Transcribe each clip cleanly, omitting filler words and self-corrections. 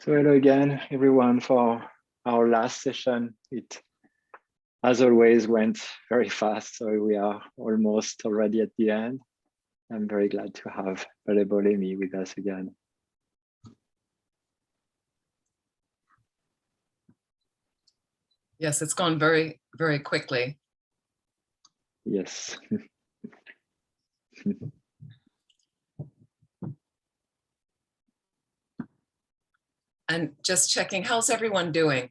So hello again, everyone, for our last session. It, as always, went very fast, so we are almost already at the end. I'm very glad to have Venerable Amy with us again. Yes, it's gone very, very quickly. Yes. And just checking, how's everyone doing?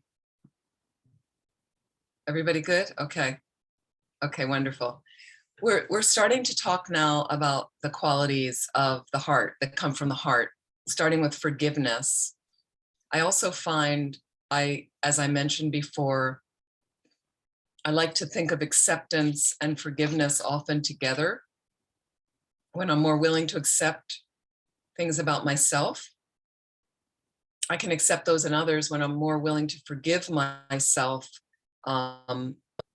Everybody good? Okay. Okay, wonderful. We're starting to talk now about the qualities of the heart that come from the heart, starting with forgiveness. I also find, as I mentioned before, I like to think of acceptance and forgiveness often together. When I'm more willing to accept things about myself, I can accept those in others. When I'm more willing to forgive myself,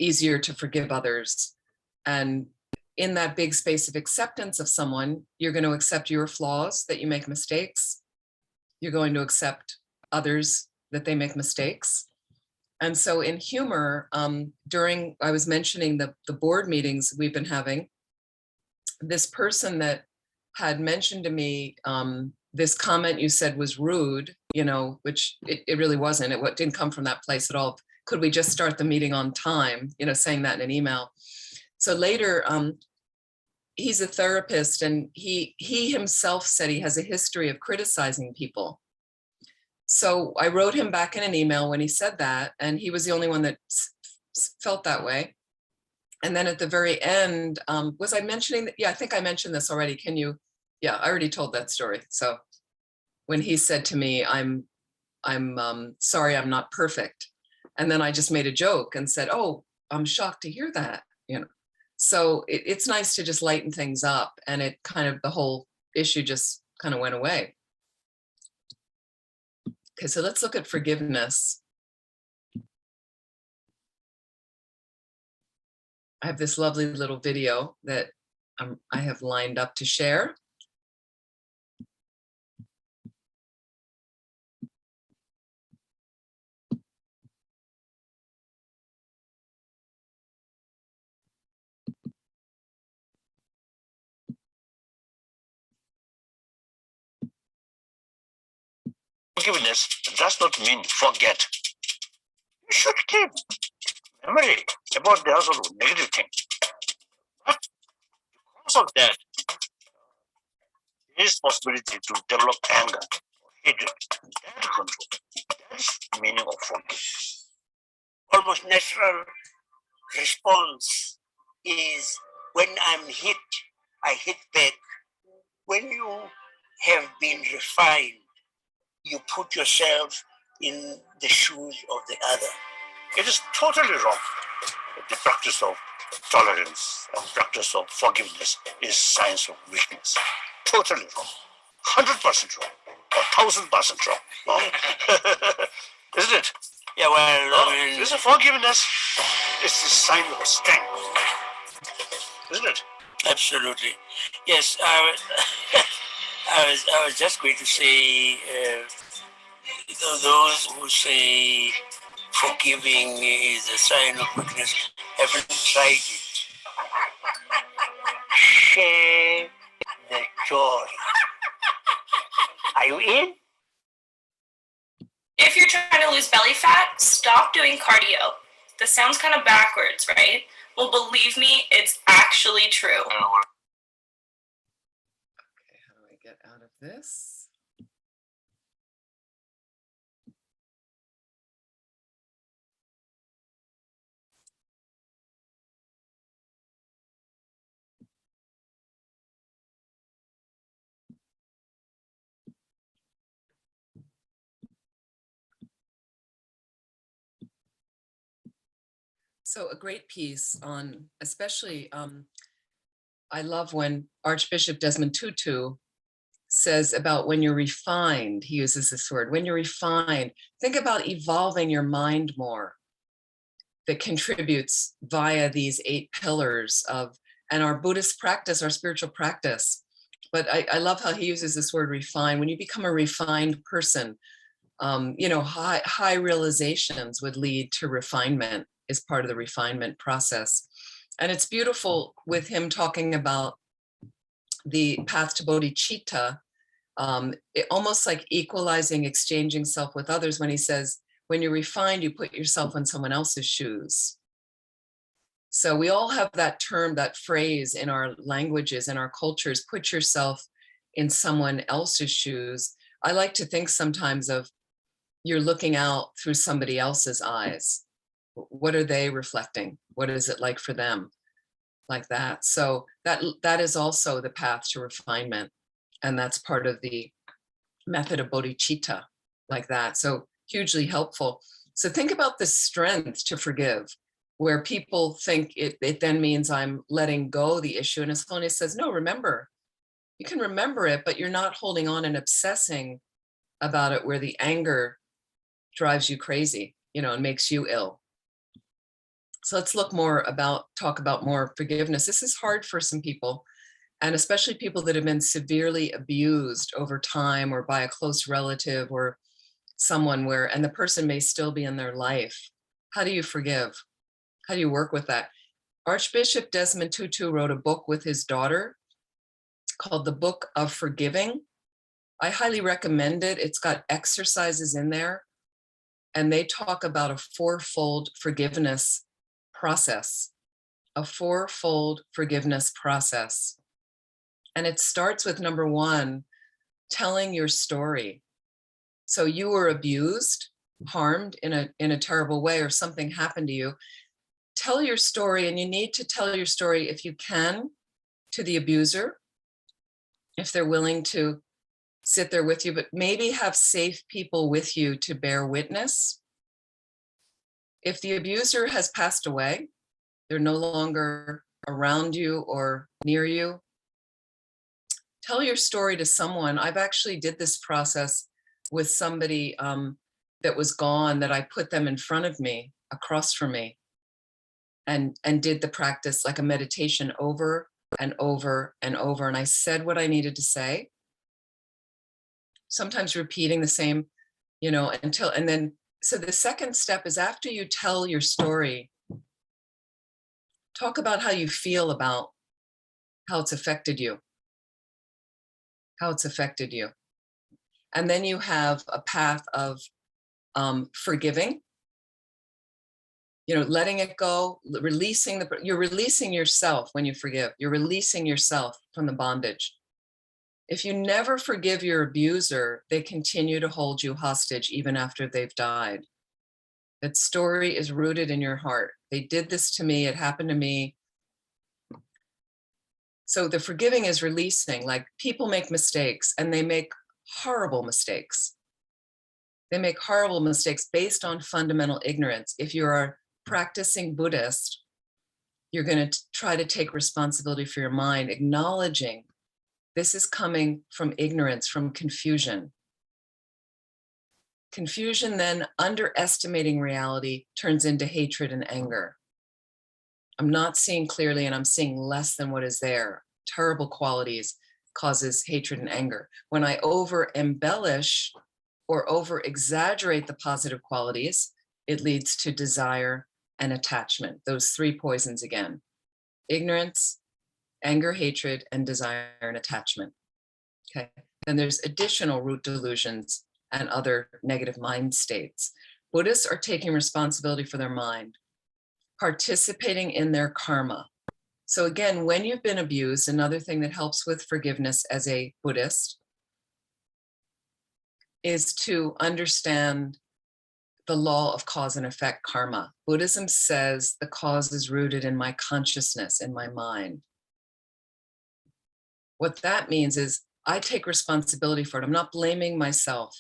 easier to forgive others. And in that big space of acceptance of someone, you're going to accept your flaws, that you make mistakes. You're going to accept others, that they make mistakes. And so in humor, I was mentioning the board meetings we've been having, this person that had mentioned to me, this comment you said was rude, which it really wasn't. It didn't come from that place at all. Could we just start the meeting on time? Saying that in an email. So later, he's a therapist, and he himself said he has a history of criticizing people. So I wrote him back in an email when he said that, and he was the only one that felt that way. And then at the very end, was I mentioning that? Yeah, I think I mentioned this already. Can you? Yeah, I already told that story. So when he said to me, I'm sorry, I'm not perfect. And then I just made a joke and said, oh, I'm shocked to hear that, So it's nice to just lighten things up, and it kind of, the whole issue just kind of went away. Okay, so let's look at forgiveness. I have this lovely little video that I have lined up to share. Forgiveness does not mean forget. You should keep memory about the other negative thing. But because of that, there is possibility to develop anger, hatred, that control. That's the meaning of forgiveness. Almost natural response is when I'm hit, I hit back. When you have been refined, you put yourself in the shoes of the other. It is totally wrong. The practice of tolerance, the practice of forgiveness is signs of weakness. Totally wrong. 100% wrong. Or 1000% wrong. Isn't it? Yeah, well, this is forgiveness. It's a sign of strength. Isn't it? Absolutely. Yes, I was just going to say, those who say forgiving is a sign of weakness haven't tried it. Share the joy. Are you in? If you're trying to lose belly fat, stop doing cardio. This sounds kind of backwards, right? Well, believe me, it's actually true. Okay, how do I get out of this? So a great piece on, especially, I love when Archbishop Desmond Tutu says about when you're refined, he uses this word, when you're refined, think about evolving your mind more. That contributes via these 8 pillars of, and our Buddhist practice, our spiritual practice. But I love how he uses this word refine. When you become a refined person, High realizations would lead to refinement, is part of the refinement process. And it's beautiful with him talking about the path to bodhicitta, almost like equalizing, exchanging self with others, when he says, when you're refined, you put yourself in someone else's shoes. So we all have that term, that phrase in our languages, in our cultures, put yourself in someone else's shoes. I like to think sometimes of, you're looking out through somebody else's eyes. What are they reflecting? What is it like for them? Like that. So that is also the path to refinement. And that's part of the method of bodhicitta, like that. So hugely helpful. So think about the strength to forgive, where people think it then means I'm letting go the issue. And His Holiness says, no, remember, you can remember it, but you're not holding on and obsessing about it, where the anger drives you crazy, and makes you ill. So let's talk about more forgiveness. This is hard for some people, and especially people that have been severely abused over time, or by a close relative or someone and the person may still be in their life. How do you forgive? How do you work with that? Archbishop Desmond Tutu wrote a book with his daughter called The Book of Forgiving. I highly recommend it. It's got exercises in there, and they talk about a fourfold forgiveness process, And it starts with, number one, telling your story. So you were abused, harmed in a terrible way, or something happened to you. Tell your story, and you need to tell your story, if you can, to the abuser, if they're willing to sit there with you, but maybe have safe people with you to bear witness. If the abuser has passed away, they're no longer around you or near you, tell your story to someone. I've actually did this process with somebody that was gone, that I put them in front of me, across from me, and did the practice like a meditation over and over and over. And I said what I needed to say, sometimes repeating the same, so the second step is, after you tell your story, talk about how you feel about how it's affected you. And then you have a path of forgiving, letting it go, you're releasing yourself when you forgive. You're releasing yourself from the bondage. If you never forgive your abuser, they continue to hold you hostage even after they've died. That story is rooted in your heart. They did this to me, it happened to me. So the forgiving is releasing. Like, people make mistakes, and they make horrible mistakes. They make horrible mistakes based on fundamental ignorance. If you're a practicing Buddhist, you're going to try to take responsibility for your mind, acknowledging this is coming from ignorance, from confusion. Confusion, then underestimating reality, turns into hatred and anger. I'm not seeing clearly, and I'm seeing less than what is there. Terrible qualities causes hatred and anger. When I over embellish or over exaggerate the positive qualities, it leads to desire and attachment. Those three poisons again: ignorance, anger, hatred, and desire and attachment. Okay. Then there's additional root delusions and other negative mind states. Buddhists are taking responsibility for their mind, participating in their karma. So again, when you've been abused, another thing that helps with forgiveness as a Buddhist is to understand the law of cause and effect, karma. Buddhism says the cause is rooted in my consciousness, in my mind. What that means is I take responsibility for it. I'm not blaming myself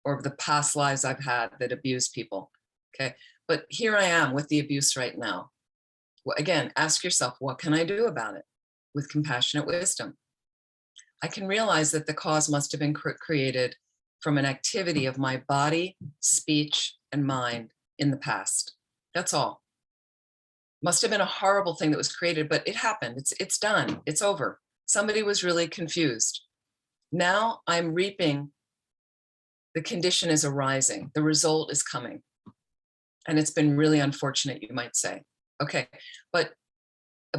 or the past lives I've had that abuse people, okay? But here I am with the abuse right now. Well, again, ask yourself, what can I do about it? With compassionate wisdom. I can realize that the cause must have been created from an activity of my body, speech, and mind in the past. That's all. Must have been a horrible thing that was created, but it happened. It's done. It's over. Somebody was really confused. Now I'm reaping the condition is arising, the result is coming. And it's been really unfortunate, you might say. Okay, but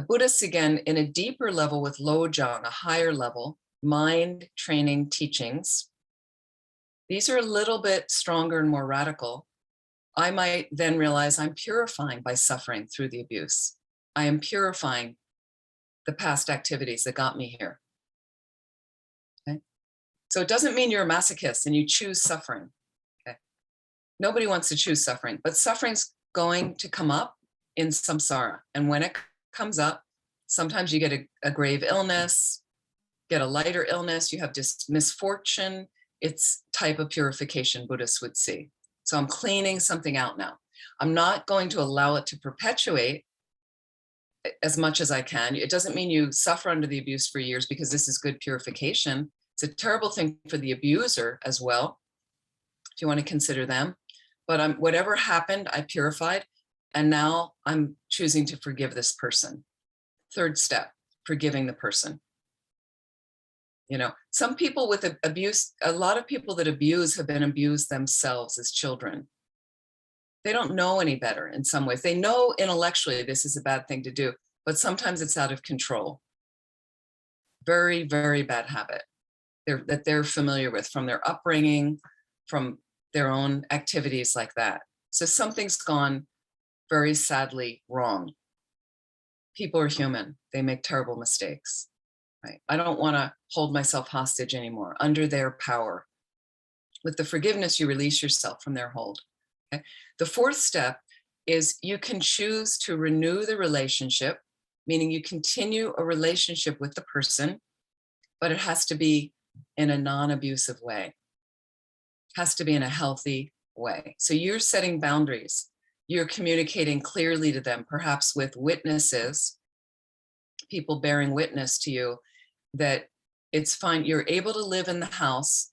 Buddhists, again, in a deeper level with Lobsang, a higher level, mind training teachings, these are a little bit stronger and more radical. I might then realize I'm purifying by suffering through the abuse. I am purifying the past activities that got me here. Okay? So it doesn't mean you're a masochist and you choose suffering. Okay? Nobody wants to choose suffering, but suffering's going to come up in samsara. And when it comes up, sometimes you get a grave illness, get a lighter illness, you have just misfortune. It's type of purification Buddhists would see. So I'm cleaning something out now. I'm not going to allow it to perpetuate as much as I can. It doesn't mean you suffer under the abuse for years, because this is good purification. It's a terrible thing for the abuser as well, if you want to consider them. But whatever happened, I purified, and now I'm choosing to forgive this person. Third step, forgiving the person. You know, some people with abuse, a lot of people that abuse have been abused themselves as children. They don't know any better in some ways. They know intellectually this is a bad thing to do, but sometimes it's out of control. Very, very bad habit that they're familiar with from their upbringing, from their own activities like that. So something's gone very sadly wrong. People are human. They make terrible mistakes. Right? I don't want to hold myself hostage anymore under their power. With the forgiveness, you release yourself from their hold. Okay? The fourth step is you can choose to renew the relationship, meaning you continue a relationship with the person, but it has to be in a non-abusive way. It has to be in a healthy way. So you're setting boundaries. You're communicating clearly to them, perhaps with witnesses, people bearing witness to you, that it's fine. You're able to live in the house.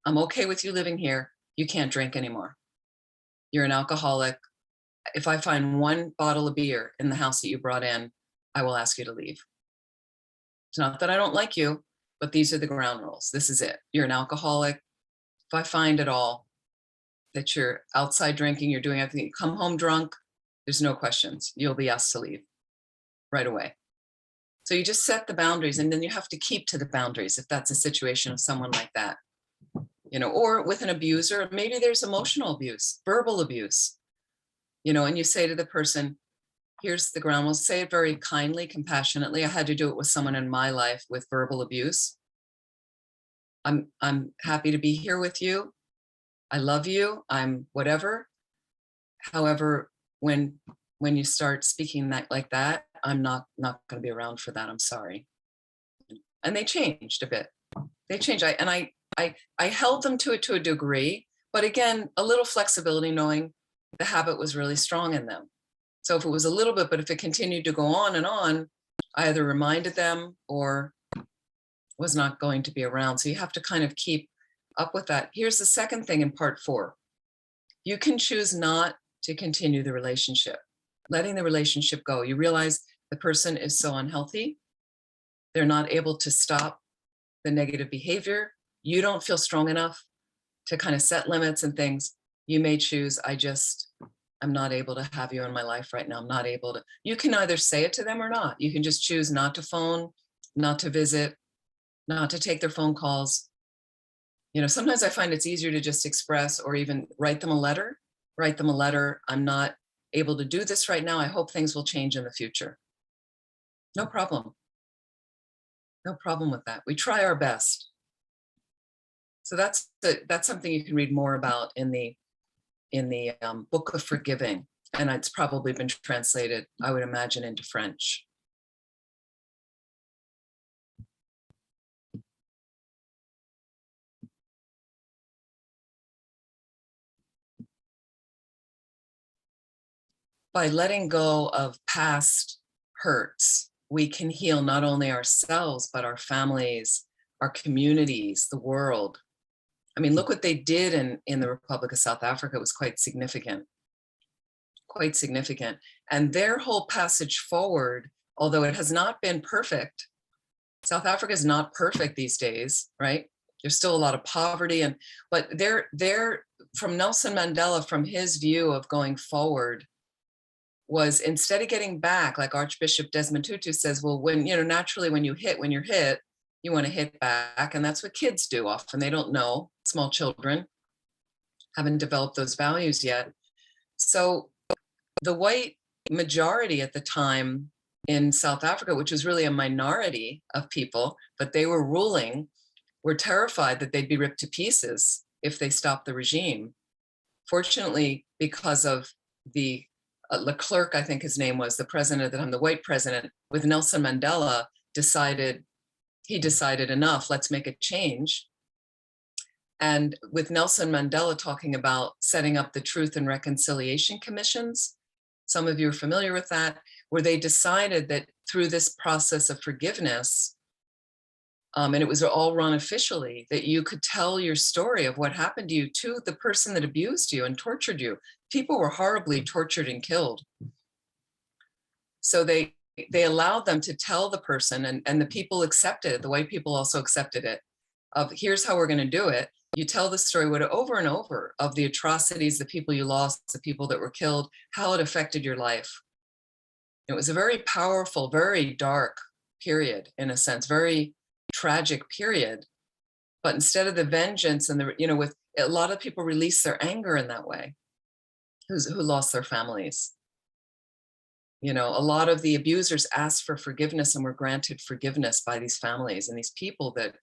I'm okay with you living here. You can't drink anymore. You're an alcoholic. If I find one bottle of beer in the house that you brought in, I will ask you to leave. It's not that I don't like you, but these are the ground rules. This is it. You're an alcoholic. If I find at all that you're outside drinking, you're doing everything, you come home drunk, there's no questions. You'll be asked to leave right away. So you just set the boundaries, and then you have to keep to the boundaries if that's a situation of someone like that. You know, or with an abuser, maybe there's emotional abuse, verbal abuse, you know, and you say to the person, here's the ground. We'll say it very kindly, compassionately. I had to do it with someone in my life with verbal abuse. I'm happy to be here with you. I love you. I'm whatever. However, when you start speaking like that, I'm not going to be around for that. I'm sorry. And they changed a bit. They changed. I held them to it to a degree, but again, a little flexibility, knowing the habit was really strong in them. So if it was a little bit, but if it continued to go on and on, I either reminded them or was not going to be around. So you have to kind of keep up with that. Here's the second thing in part 4. You can choose not to continue the relationship, letting the relationship go. You realize the person is so unhealthy. They're not able to stop the negative behavior. You don't feel strong enough to kind of set limits and things. You may choose, I'm not able to have you in my life right now. I'm not able to. You can either say it to them or not. You can just choose not to phone, not to visit, not to take their phone calls. You know, sometimes I find it's easier to just express or even write them a letter. I'm not able to do this right now. I hope things will change in the future. No problem. No problem with that. We try our best. So that's something you can read more about in the Book of Forgiving, and it's probably been translated, I would imagine, into French. By letting go of past hurts, we can heal not only ourselves, but our families, our communities, the world. I mean, look what they did in the Republic of South Africa. It was quite significant. And their whole passage forward, although it has not been perfect, South Africa is not perfect these days, right? There's still a lot of poverty, but they're from Nelson Mandela, from his view of going forward, was instead of getting back, like Archbishop Desmond Tutu says, well, naturally when you're hit, you want to hit back. And that's what kids do often. They don't know, small children haven't developed those values yet. So the white majority at the time in South Africa, which was really a minority of people, but they were ruling, were terrified that they'd be ripped to pieces if they stopped the regime. Fortunately, because of the Leclerc, I think his name was, the president at the time, the white president, with Nelson Mandela, decided enough, let's make a change. And with Nelson Mandela talking about setting up the Truth and Reconciliation Commissions, some of you are familiar with that, where they decided that through this process of forgiveness, and it was all run officially, that you could tell your story of what happened to you to the person that abused you and tortured you. People were horribly tortured and killed. So they allowed them to tell the person, and the people accepted it. The white people also accepted it, of here's how we're going to do it. You tell the story over and over of the atrocities, the people you lost, the people that were killed, how it affected your life. It was a very powerful, very dark period, in a sense, very tragic period. But instead of the vengeance and with a lot of people release their anger in that way, who lost their families. A lot of the abusers asked for forgiveness and were granted forgiveness by these families and these people that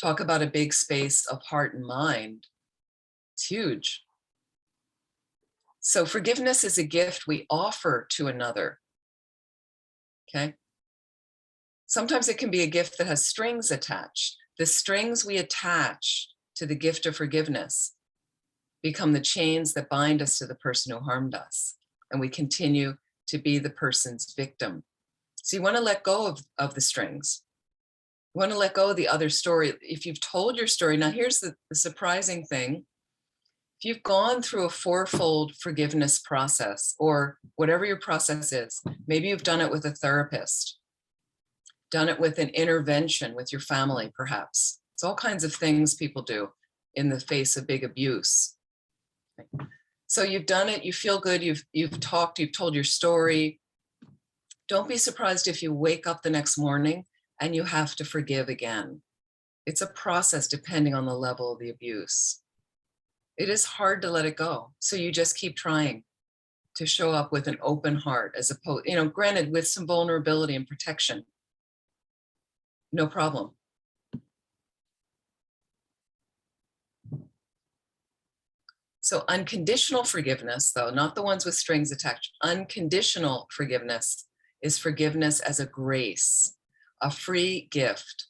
talk about a big space of heart and mind. It's huge. So forgiveness is a gift we offer to another. Okay. Sometimes it can be a gift that has strings attached. The strings we attach to the gift of forgiveness become the chains that bind us to the person who harmed us. And we continue to be the person's victim. So you want to let go of the strings. You want to let go of the other story. If you've told your story, now here's the surprising thing. If you've gone through a fourfold forgiveness process, or whatever your process is, maybe you've done it with a therapist, done it with an intervention with your family, perhaps. It's all kinds of things people do in the face of big abuse. So you've done it, you feel good, you've talked, you've told your story. Don't be surprised if you wake up the next morning and you have to forgive again. It's a process depending on the level of the abuse. It is hard to let it go. So you just keep trying to show up with an open heart, as opposed, granted with some vulnerability and protection. No problem. So unconditional forgiveness, though, not the ones with strings attached, unconditional forgiveness is forgiveness as a grace, a free gift,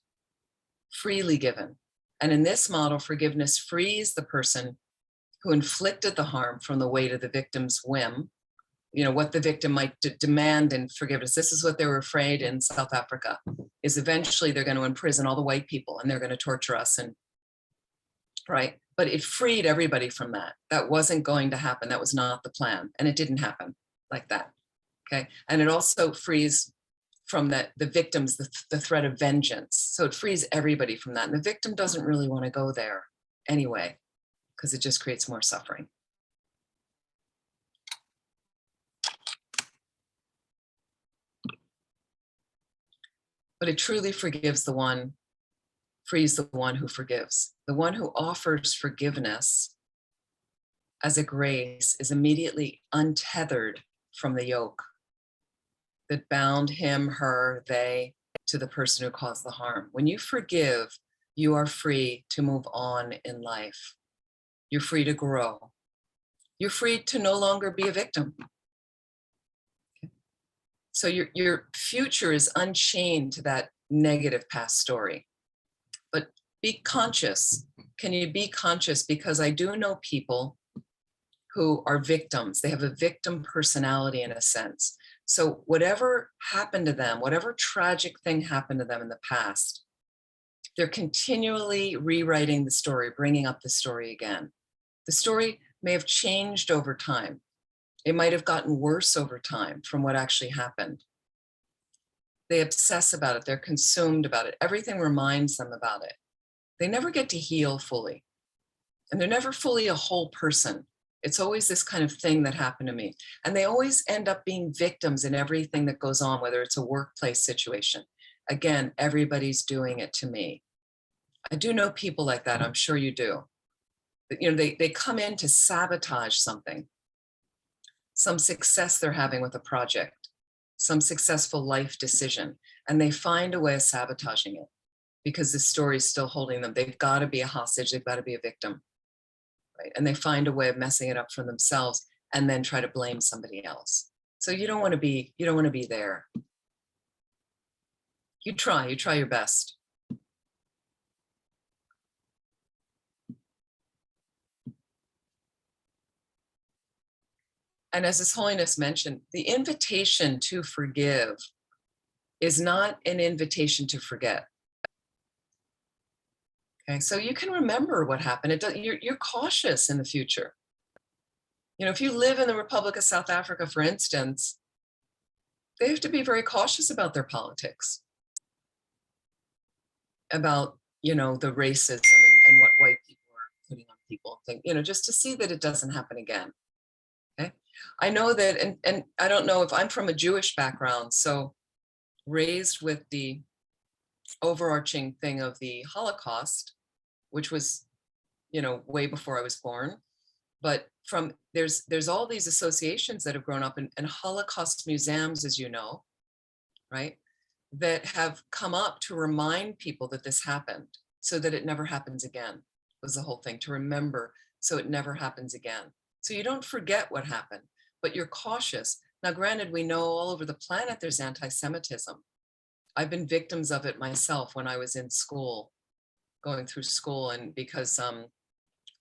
freely given. And in this model, forgiveness frees the person who inflicted the harm from the weight of the victim's whim, what the victim might demand in forgiveness. This is what they were afraid in South Africa, is eventually they're going to imprison all the white people and they're going to torture us, right? But it freed everybody from that. That wasn't going to happen. That was not the plan. And it didn't happen like that, okay? And it also frees from the victims, the threat of vengeance. So it frees everybody from that. And the victim doesn't really want to go there anyway, because it just creates more suffering. But it truly forgives the one, frees the one who forgives. The one who offers forgiveness as a grace is immediately untethered from the yoke that bound him, her, they to the person who caused the harm. When you forgive, you are free to move on in life. You're free to grow. You're free to no longer be a victim. So your future is unchained to that negative past story. But be conscious. Can you be conscious? Because I do know people who are victims. They have a victim personality in a sense. So whatever happened to them, whatever tragic thing happened to them in the past, they're continually rewriting the story, bringing up the story again. The story may have changed over time. It might have gotten worse over time from what actually happened. They obsess about it. They're consumed about it. Everything reminds them about it. they never get to heal fully. And they're never fully a whole person. It's always this kind of thing that happened to me. And they always end up being victims in everything that goes on, whether it's a workplace situation. Again, everybody's doing it to me. I do know people like that, I'm sure you do. But, you know, they come in to sabotage something, some success they're having with a project, some successful life decision, and they find a way of sabotaging it because the story is still holding them. They've got to be a hostage, they've got to be a victim. Right? And they find a way of messing it up for themselves and then try to blame somebody else. So you don't want to be there. You try your best. And as His Holiness mentioned, the invitation to forgive is not an invitation to forget. Okay, so you can remember what happened. You're cautious in the future. You know, if you live in the Republic of South Africa, for instance, they have to be very cautious about their politics, about, you know, the racism and what white people are putting on people, you know, just to see that it doesn't happen again. Okay, I know that, and I don't know if I'm from a Jewish background, so raised with the overarching thing of the Holocaust, which was, you know, way before I was born. But from there's all these associations that have grown up in Holocaust museums, as you know, right, that have come up to remind people that this happened so that it never happens again, was the whole thing, to remember so it never happens again. So you don't forget what happened, but you're cautious. Now, granted, we know all over the planet there's anti-Semitism. I've been victims of it myself when I was in school, going through school, and because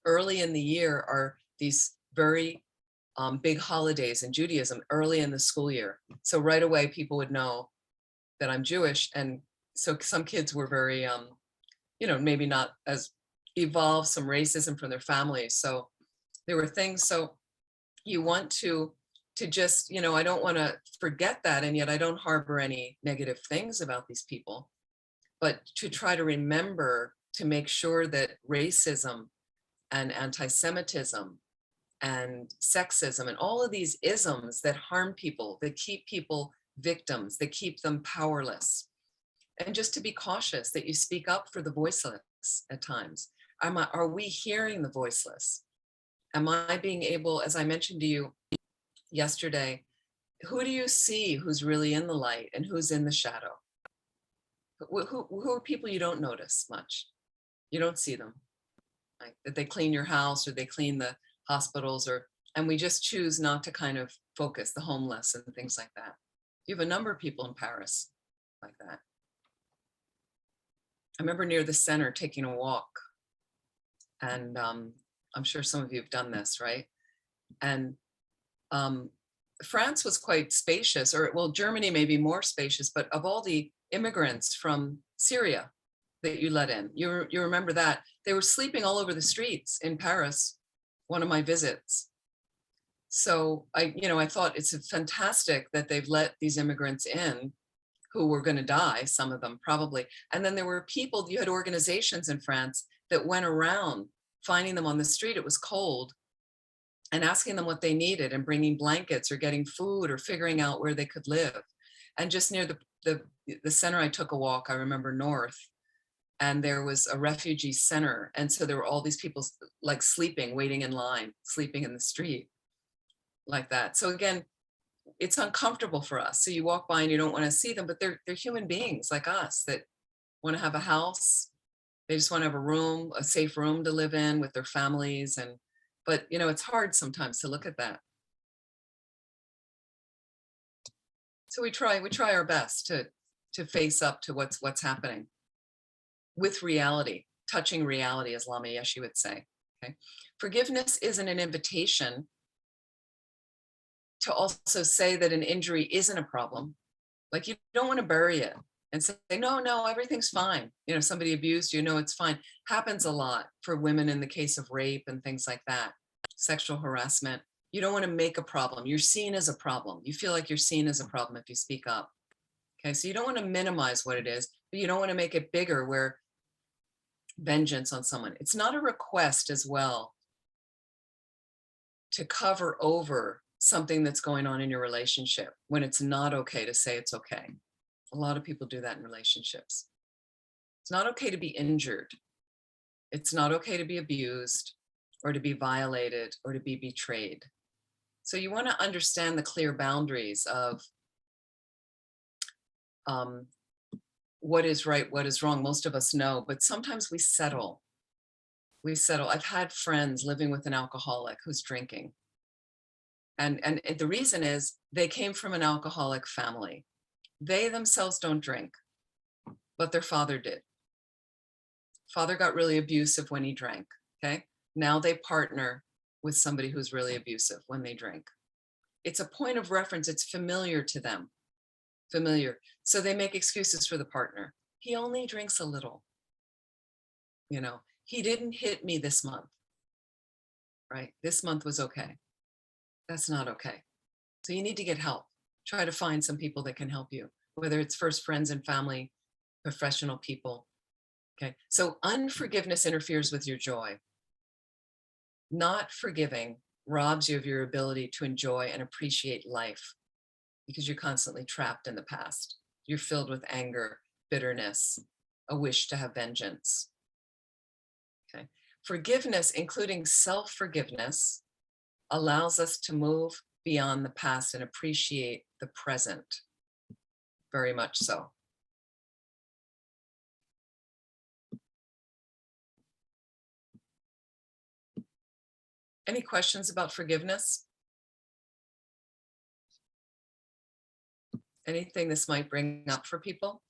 early in the year are these very big holidays in Judaism, early in the school year. So right away, people would know that I'm Jewish. And so some kids were very, you know, maybe not as evolved, some racism from their families. So there were things, so you want to just, you know, I don't want to forget that, and yet I don't harbor any negative things about these people, but to try to remember, to make sure that racism and anti-Semitism and sexism and all of these isms that harm people, that keep people victims, that keep them powerless, and just to be cautious that you speak up for the voiceless at times. Are we hearing the voiceless? Am I being able, as I mentioned to you yesterday, who do you see who's really in the light and who's in the shadow? Who are people you don't notice much? You don't see them, right? That they clean your house or they clean the hospitals, and we just choose not to kind of focus, the homeless and things like that. You have a number of people in Paris like that. I remember near the center taking a walk, and I'm sure some of you have done this, right? And France was quite spacious, or well, Germany may be more spacious, but of all the immigrants from Syria that you let in, you remember that, they were sleeping all over the streets in Paris, one of my visits. So I thought it's fantastic that they've let these immigrants in who were going to die, some of them probably. And then there were people, you had organizations in France that went around finding them on the street, it was cold, and asking them what they needed and bringing blankets or getting food or figuring out where they could live. And just near the center, I took a walk, I remember, north, and there was a refugee center. And so there were all these people like sleeping, waiting in line, sleeping in the street like that. So again, it's uncomfortable for us. So you walk by and you don't want to see them, but they're human beings like us that want to have a house. They just want to have a room, a safe room to live in with their families. But you know, it's hard sometimes to look at that. So we try our best to face up to what's happening with reality, touching reality, as Lama Yeshe would say. Okay, forgiveness isn't an invitation to also say that an injury isn't a problem. Like, you don't want to bury it and say, no, everything's fine. You know, somebody abused you, no, it's fine. Happens a lot for women in the case of rape and things like that, sexual harassment. You don't want to make a problem. You're seen as a problem. You feel like you're seen as a problem if you speak up. Okay, so you don't want to minimize what it is, but you don't want to make it bigger where vengeance on someone. It's not a request as well to cover over something that's going on in your relationship when it's not okay to say it's okay. A lot of people do that in relationships. It's not okay to be injured. It's not okay to be abused or to be violated or to be betrayed. So you want to understand the clear boundaries of what is right, what is wrong. Most of us know, but sometimes we settle. We settle. I've had friends living with an alcoholic who's drinking. And the reason is they came from an alcoholic family. They themselves don't drink, but their father did. Father got really abusive when he drank, okay? Now they partner with somebody who's really abusive when they drink. It's a point of reference. It's familiar to them, familiar. So they make excuses for the partner. He only drinks a little. You know, he didn't hit me this month, right? This month was okay. That's not okay. So you need to get help. Try to find some people that can help you, whether it's first friends and family, professional people. Okay, so unforgiveness interferes with your joy. Not forgiving robs you of your ability to enjoy and appreciate life because you're constantly trapped in the past. You're filled with anger, bitterness, a wish to have vengeance. Okay, forgiveness, including self-forgiveness, allows us to move beyond the past and appreciate the present. Very much so. Any questions about forgiveness? Anything this might bring up for people?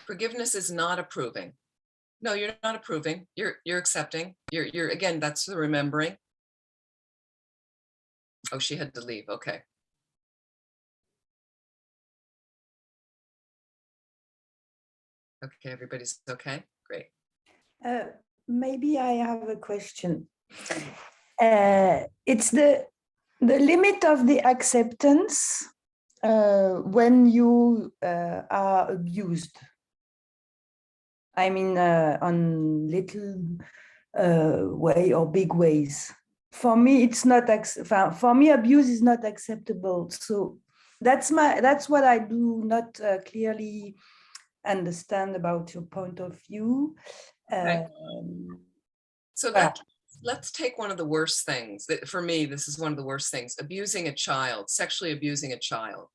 Forgiveness is not approving. No, you're not approving. You're accepting. You're again, that's the remembering. Oh, she had to leave. Okay. Okay, everybody's okay. Great. Maybe I have a question. It's the limit of the acceptance when you are abused. I mean, on little way or big ways. For me, it's not. For me, abuse is not acceptable. So that's what I do not clearly understand about your point of view. Okay. So let's take one of the worst things. For me, this is one of the worst things: abusing a child, sexually abusing a child.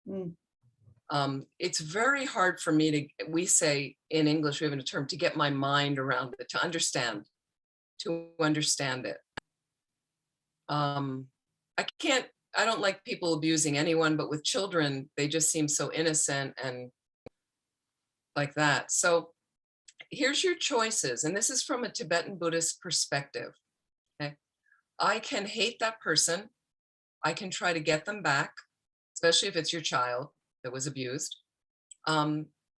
Mm. It's very hard for me to, we say in English, we have a term, to get my mind around it, to understand it. I don't like people abusing anyone, but with children, they just seem so innocent and like that. So here's your choices. And this is from a Tibetan Buddhist perspective. Okay? I can hate that person. I can try to get them back, especially if it's your child that was abused.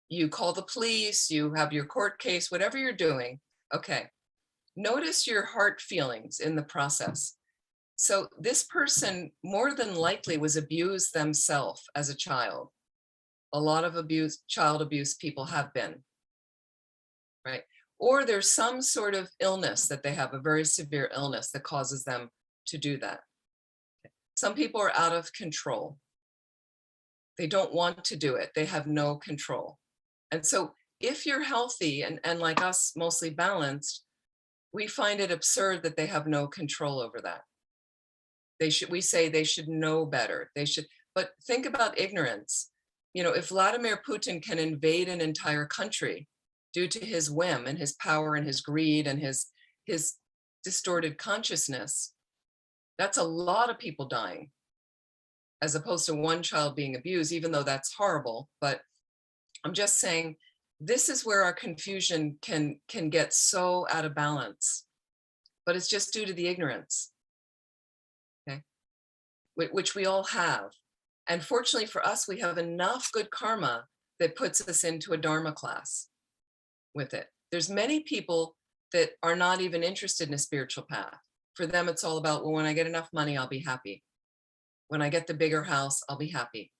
You call the police, you have your court case, whatever you're doing. Okay. Notice your heart feelings in the process. So this person more than likely was abused themselves as a child. A lot of child abuse people have been, right? Or there's some sort of illness that they have, a very severe illness that causes them to do that. Some people are out of control. They don't want to do it. They have no control. And so if you're healthy and like us, mostly balanced, we find it absurd that they have no control over that. We say they should know better. But think about ignorance. You know, if Vladimir Putin can invade an entire country due to his whim and his power and his greed and his distorted consciousness, that's a lot of people dying, as opposed to one child being abused, even though that's horrible. But I'm just saying, this is where our confusion can get so out of balance, but it's just due to the ignorance, okay, which we all have. And fortunately for us, we have enough good karma that puts us into a Dharma class with it. There's many people that are not even interested in a spiritual path. For them, it's all about, well, when I get enough money, I'll be happy. When I get the bigger house, I'll be happy.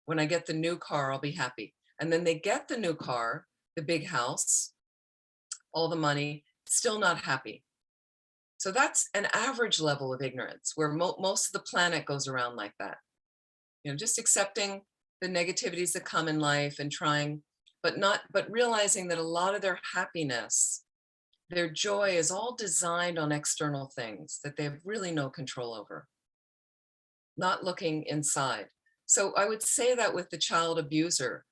When I get the new car, I'll be happy. And then they get the new car, the big house, all the money, still not happy. So that's an average level of ignorance where most of the planet goes around like that. Just accepting the negativities that come in life and trying, but realizing that a lot of their happiness, their joy is all designed on external things that they have really no control over, not looking inside. So I would say that with the child abuser,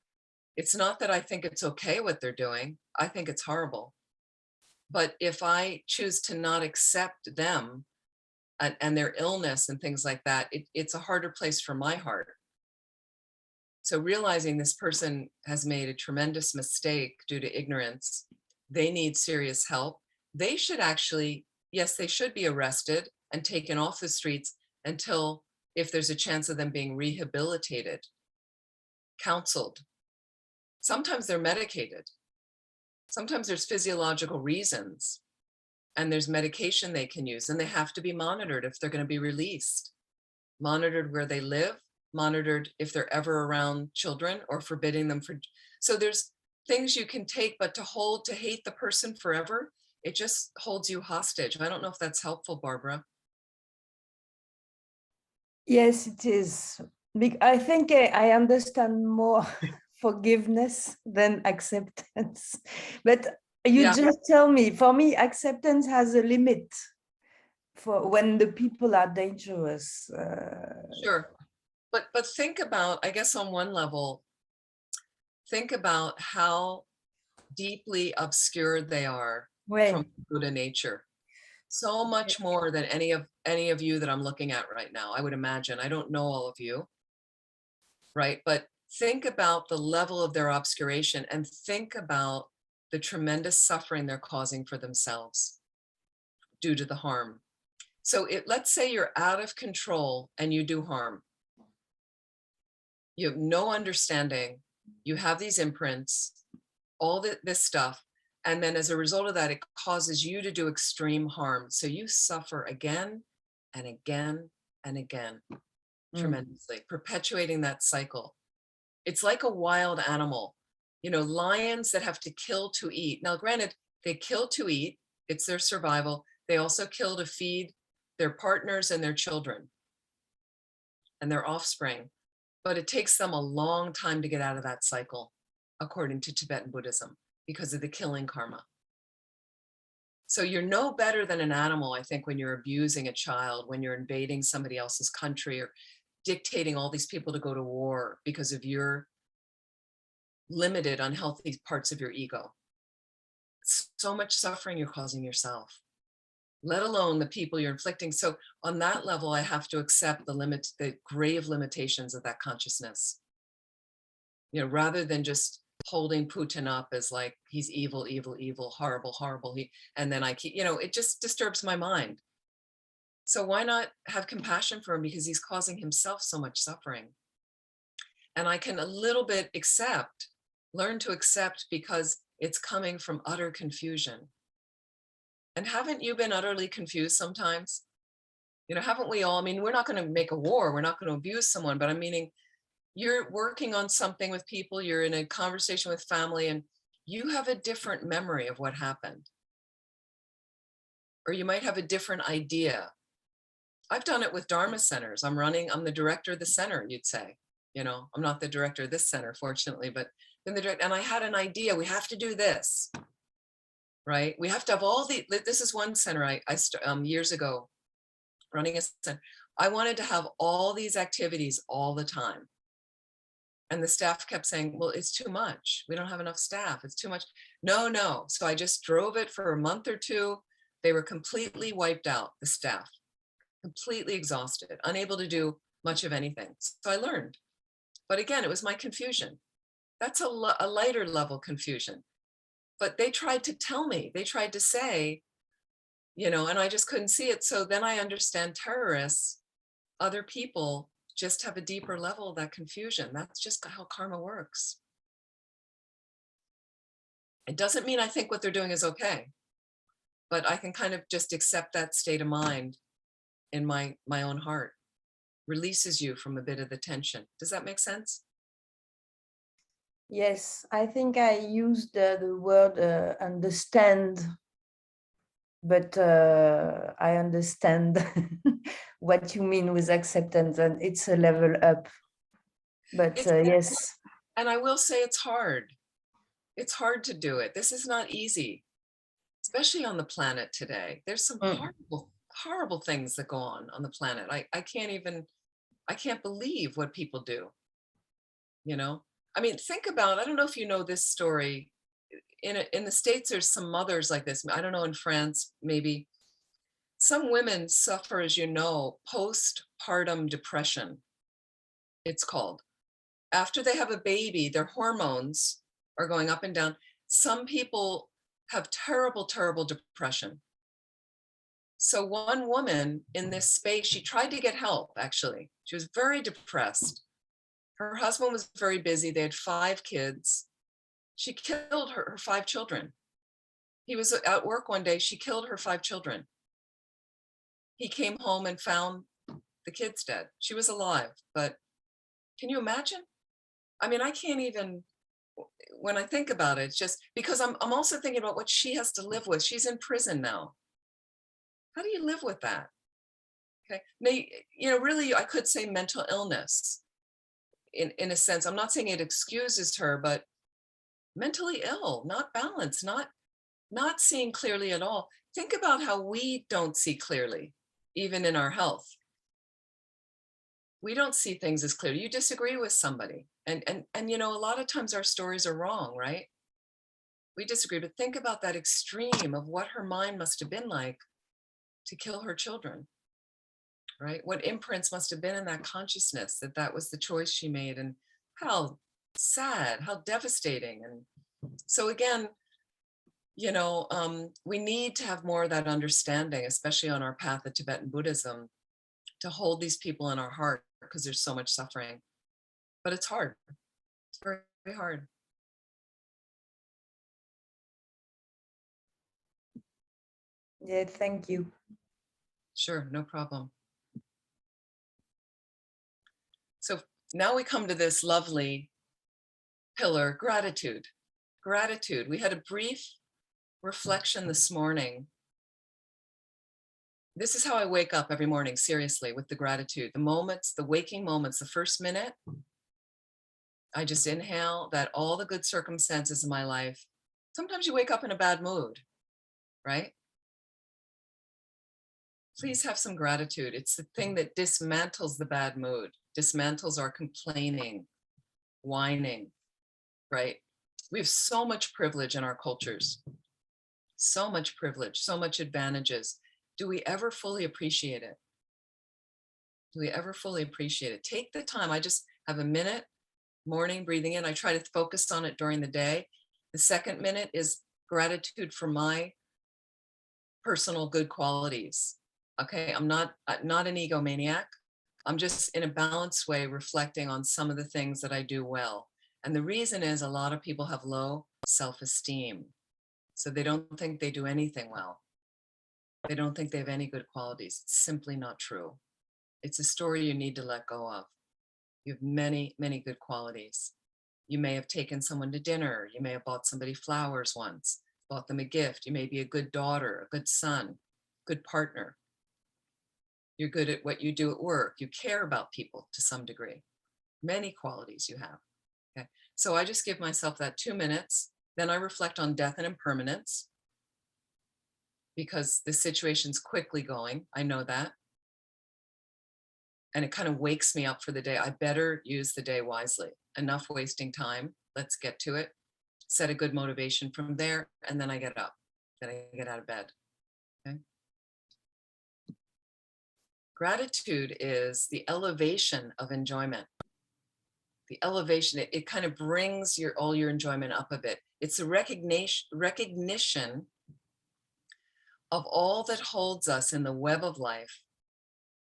it's not that I think it's okay what they're doing. I think it's horrible. But if I choose to not accept them and their illness and things like that, it's a harder place for my heart. So realizing this person has made a tremendous mistake due to ignorance, they need serious help. They should actually, yes, they should be arrested and taken off the streets until, if there's a chance of them being rehabilitated, counseled. Sometimes they're medicated. Sometimes there's physiological reasons and there's medication they can use, and they have to be monitored if they're going to be released. Monitored where they live, monitored if they're ever around children or forbidding them for. So there's things you can take, but to hate the person forever, it just holds you hostage. I don't know if that's helpful, Barbara. Yes, it is. I think I understand more forgiveness than acceptance. But you just tell me, for me, acceptance has a limit for when the people are dangerous. Sure. But think about, I guess on one level, think about how deeply obscured they are from Buddha nature. So much more than any of you that I'm looking at right now, I would imagine. I don't know all of you, right? But think about the level of their obscuration and think about the tremendous suffering they're causing for themselves due to the harm. So let's say you're out of control and you do harm. You have no understanding. You have these imprints, all this stuff. And then as a result of that, it causes you to do extreme harm. So you suffer again and again and again, tremendously, perpetuating that cycle. It's like a wild animal, lions that have to kill to eat. Now, granted, they kill to eat. It's their survival. They also kill to feed their partners and their children and their offspring. But it takes them a long time to get out of that cycle, according to Tibetan Buddhism, because of the killing karma. So you're no better than an animal, I think, when you're abusing a child, when you're invading somebody else's country or dictating all these people to go to war because of your limited, unhealthy parts of your ego. So much suffering you're causing yourself, let alone the people you're inflicting. So on that level, I have to accept the grave limitations of that consciousness, rather than just holding Putin up as like, he's evil, evil, evil, horrible, horrible. And then I keep, it just disturbs my mind. So why not have compassion for him, because he's causing himself so much suffering. And I can a little bit learn to accept, because it's coming from utter confusion. And haven't you been utterly confused sometimes? Haven't we all? I mean, we're not going to make a war. We're not going to abuse someone, but I'm meaning you're working on something with people, you're in a conversation with family, and you have a different memory of what happened. Or you might have a different idea. I've done it with Dharma centers. I'm the director of the center, you'd say. I'm not the director of this center, fortunately, but then and I had an idea, we have to do this, right? We have to have this is one center I years ago, running a center. I wanted to have all these activities all the time. And the staff kept saying, well, it's too much. We don't have enough staff. It's too much. No. So I just drove it for a month or two. They were completely wiped out, the staff, completely exhausted, unable to do much of anything. So I learned. But again, it was my confusion. That's a lighter level confusion. But they tried to tell me, they tried to say, and I just couldn't see it. So then I understand terrorists, other people, just have a deeper level of that confusion. That's just how karma works. It doesn't mean I think what they're doing is okay, but I can kind of just accept that state of mind in my own heart. Releases you from a bit of the tension. Does that make sense? Yes, I think I used the word understand, but I understand what you mean with acceptance, and it's a level up. But yes. And I will say it's hard. It's hard to do it. This is not easy, especially on the planet today. There's some horrible, horrible things that go on the planet. I can't believe what people do. You know, I mean, think about, I don't know if you know this story. In the States, there's some mothers like this. I don't know, in France, maybe. Some women suffer, as you know, postpartum depression, it's called. After they have a baby, their hormones are going up and down. Some people have terrible, terrible depression. So one woman in this space, she tried to get help, actually. She was very depressed. Her husband was very busy. They had 5 kids. She killed her 5 children. He was at work one day. She killed her 5 children. He came home and found the kids dead. She was alive, but can you imagine? I mean, I can't even, when I think about it, it's just because I'm also thinking about what she has to live with. She's in prison now. How do you live with that? Okay, now, really, I could say mental illness in a sense. I'm not saying it excuses her, but mentally ill, not balanced, not seeing clearly at all. Think about how we don't see clearly, even in our health. We don't see things as clear. You disagree with somebody. And a lot of times our stories are wrong, right? We disagree, but think about that extreme of what her mind must have been like to kill her children, right? What imprints must have been in that consciousness that was the choice she made, and how sad, how devastating. And so again, we need to have more of that understanding, especially on our path of Tibetan Buddhism, to hold these people in our heart, because there's so much suffering. But it's hard. It's very, very hard. Yeah, thank you. Sure, no problem. So now we come to this lovely pillar, gratitude. Gratitude. We had a brief reflection this morning. This is how I wake up every morning, seriously, with the gratitude. The moments, the waking moments, the first minute, I just inhale that all the good circumstances in my life. Sometimes you wake up in a bad mood, right? Please have some gratitude. It's the thing that dismantles the bad mood, dismantles our complaining, whining, right? We have so much privilege in our cultures, so much privilege, so much advantages. Do we ever fully appreciate it? Do we ever fully appreciate it? Take the time. I just have a minute, morning, breathing in. I try to focus on it during the day. The second minute is gratitude for my personal good qualities. Okay, I'm not an egomaniac. I'm just in a balanced way reflecting on some of the things that I do well. And the reason is a lot of people have low self-esteem. So they don't think they do anything well. They don't think they have any good qualities. It's simply not true. It's a story you need to let go of. You have many, many good qualities. You may have taken someone to dinner. You may have bought somebody flowers once, bought them a gift. You may be a good daughter, a good son, good partner. You're good at what you do at work. You care about people to some degree. Many qualities you have. Okay. So I just give myself that 2 minutes. Then I reflect on death and impermanence, because the situation's quickly going. I know that. And it kind of wakes me up for the day. I better use the day wisely. Enough wasting time. Let's get to it. Set a good motivation from there. And then I get up. Then I get out of bed. Okay. Gratitude is the elevation of enjoyment. The elevation, it kind of brings all your enjoyment up a bit. It's a recognition of all that holds us in the web of life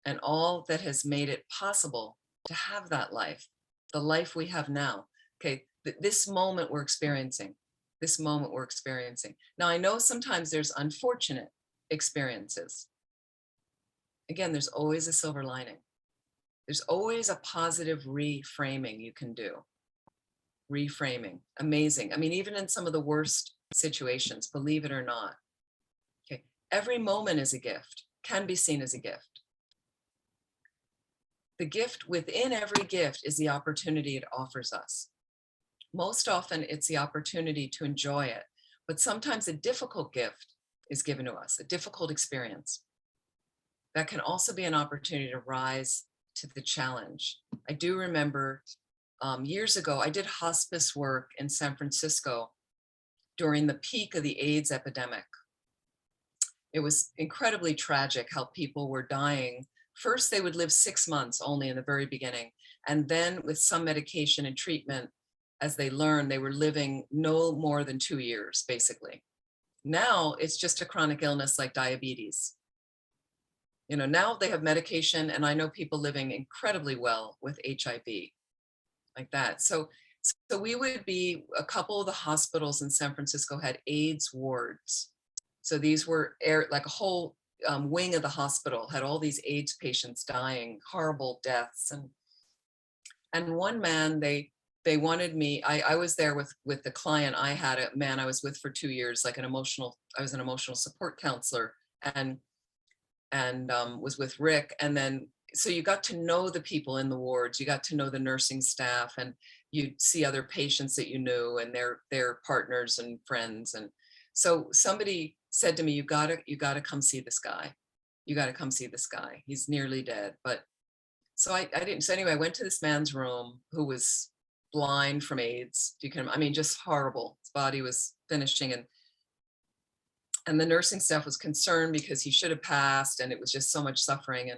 and all that has made it possible to have that life, the life we have now. Okay, this moment we're experiencing, Now I know sometimes there's unfortunate experiences. Again, there's always a silver lining. There's always a positive reframing you can do. reframing. Amazing. I mean, even in some of the worst situations, believe it or not. Okay. Every moment is a gift, can be seen as a gift. The gift within every gift is the opportunity it offers us. Most often it's the opportunity to enjoy it, but sometimes a difficult gift is given to us, a difficult experience. That can also be an opportunity to rise to the challenge. I do remember years ago, I did hospice work in San Francisco during the peak of the AIDS epidemic. It was incredibly tragic how people were dying. First, they would live 6 months only in the very beginning. And then with some medication and treatment, as they learned, they were living no more than 2 years, basically. Now it's just a chronic illness like diabetes. You know, now they have medication, and I know people living incredibly well with HIV, like that. So we would be, a couple of the hospitals in San Francisco had AIDS wards. So these were like a whole wing of the hospital had all these AIDS patients dying, horrible deaths. And one man, they wanted me, I was there with the client. I had a man I was with for 2 years, like I was an emotional support counselor, and was with Rick. And then, so you got to know the people in the wards, you got to know the nursing staff, and you'd see other patients that you knew and their partners and friends. And so somebody said to me, you gotta come see this guy. You gotta come see this guy. He's nearly dead. But so I didn't. So anyway, I went to this man's room who was blind from AIDS. I mean, just horrible. His body was finishing, and the nursing staff was concerned because he should have passed, and it was just so much suffering.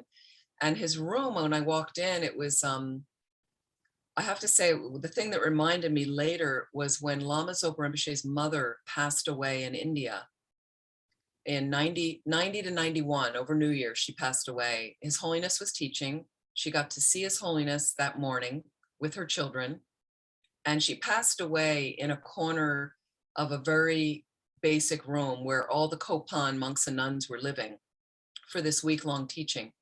And his room, when I walked in, it was, I have to say, the thing that reminded me later was when Lama Zopa Rinpoche's mother passed away in India in 90 to 91, over New Year, she passed away. His Holiness was teaching. She got to see His Holiness that morning with her children. And she passed away in a corner of a very basic room where all the Kopan monks and nuns were living for this week-long teaching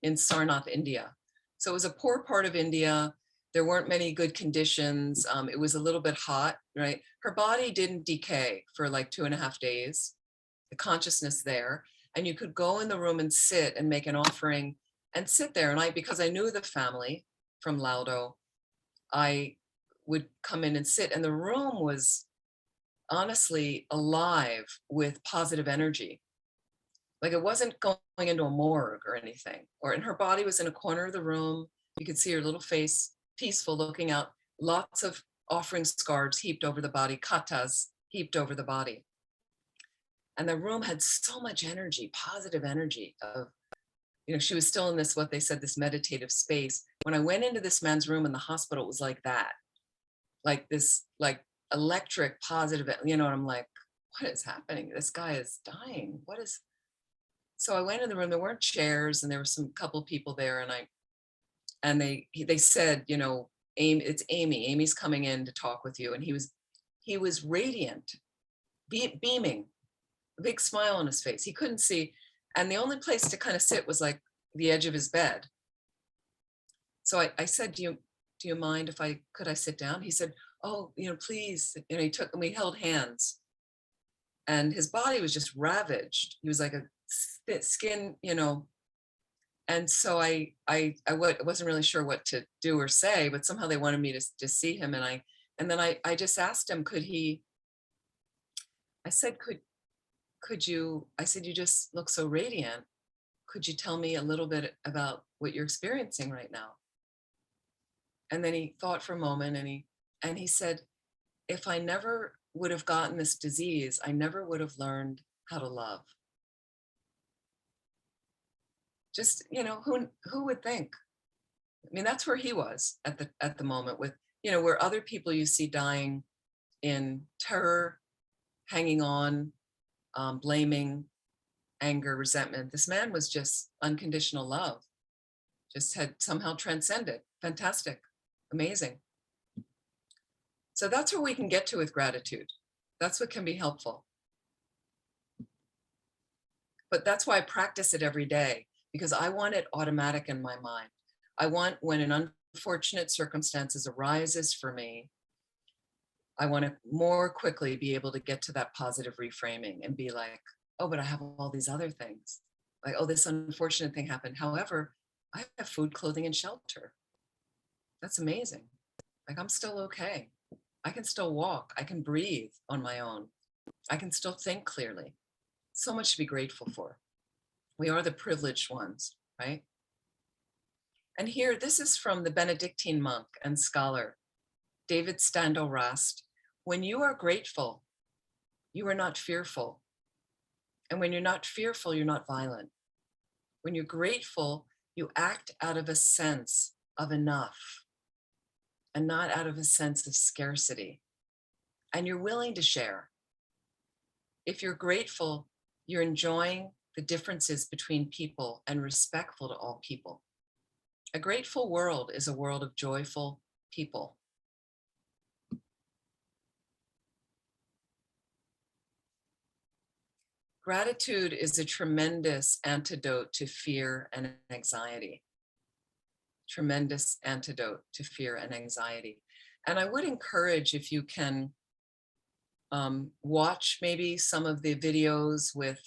in Sarnath, India. So it was a poor part of India. There weren't many good conditions. It was a little bit hot, right? Her body didn't decay for like 2.5 days, the consciousness there. And you could go in the room and sit and make an offering and sit there. And because I knew the family from Laudo, I would come in and sit, and the room was honestly alive with positive energy. Like it wasn't going into a morgue or anything, and her body was in a corner of the room. You could see her little face, peaceful, looking out, lots of offering scarves heaped over the body, katas heaped over the body. And the room had so much energy, positive energy of, she was still in this, what they said, this meditative space. When I went into this man's room in the hospital, it was like that, like this, like electric positive, and I'm like, what is happening? This guy is dying. What is? So I went in the room, there weren't chairs, and there were some couple people there, and they said, Amy, it's Amy. Amy's coming in to talk with you. And he was radiant, beaming, a big smile on his face. He couldn't see. And the only place to kind of sit was like the edge of his bed. So I said, do you mind if could I sit down? He said, oh, please. He took, and we held hands, and his body was just ravaged. He was like a skin, and so I wasn't really sure what to do or say, but somehow they wanted me to see him. And then I just asked him, I said, you just look so radiant. Could you tell me a little bit about what you're experiencing right now? And then he thought for a moment, and he said, if I never would have gotten this disease, I never would have learned how to love. Just, who would think? I mean, that's where he was at the moment with, where other people you see dying in terror, hanging on, blaming, anger, resentment. This man was just unconditional love, just had somehow transcended. Fantastic, amazing. So that's where we can get to with gratitude. That's what can be helpful. But that's why I practice it every day, because I want it automatic in my mind. I want, when an unfortunate circumstances arises for me, I want to more quickly be able to get to that positive reframing and be like, oh, but I have all these other things. Like, oh, this unfortunate thing happened. However, I have food, clothing, and shelter. That's amazing. Like, I'm still okay. I can still walk. I can breathe on my own. I can still think clearly. So much to be grateful for. We are the privileged ones, right? And here, this is from the Benedictine monk and scholar, David Standel Rast. When you are grateful, you are not fearful. And when you're not fearful, you're not violent. When you're grateful, you act out of a sense of enough and not out of a sense of scarcity. And you're willing to share. If you're grateful, you're enjoying the differences between people and respectful to all people. A grateful world is a world of joyful people. Gratitude is a tremendous antidote to fear and anxiety. Tremendous antidote to fear and anxiety. And I would encourage, if you can watch maybe some of the videos with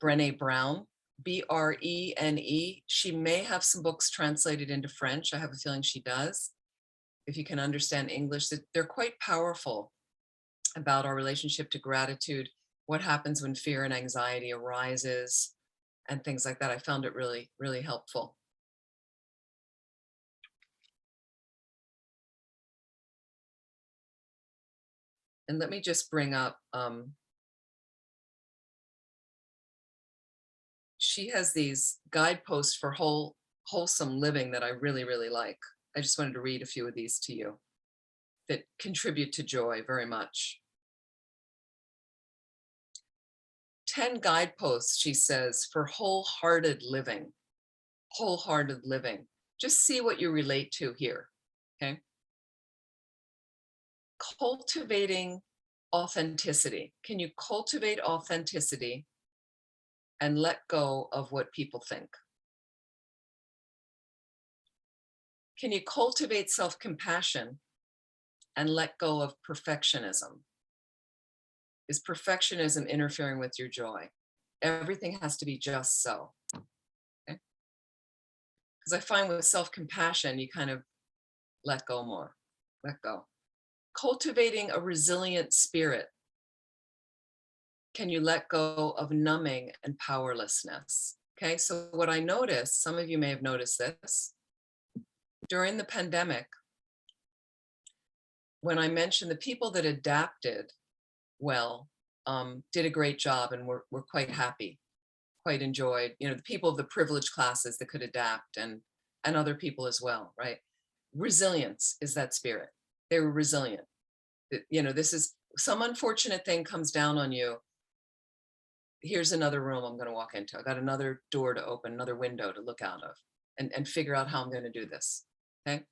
Brené Brown, Brene. She may have some books translated into French. I have a feeling she does. If you can understand English, they're quite powerful about our relationship to gratitude, what happens when fear and anxiety arises, and things like that. I found it really, really helpful. And let me just bring up, she has these guideposts for wholesome living that I really, really like. I just wanted to read a few of these to you that contribute to joy very much. 10 guideposts, she says, for wholehearted living. Wholehearted living. Just see what you relate to here, okay? Cultivating authenticity. Can you cultivate authenticity and let go of what people think? Can you cultivate self-compassion and let go of perfectionism? Is perfectionism interfering with your joy? Everything has to be just so. Okay? Because I find with self-compassion, you kind of let go more, let go. Cultivating a resilient spirit. Can you let go of numbing and powerlessness? Okay, so what I noticed, some of you may have noticed this, during the pandemic, when I mentioned the people that adapted well, did a great job and were quite happy, quite enjoyed, you know, the people of the privileged classes that could adapt, and other people as well, right? Resilience is that spirit. They were resilient. You know, this is some unfortunate thing comes down on you. Here's another room I'm going to walk into. I got another door to open, another window to look out of, and figure out how I'm going to do this. Okay.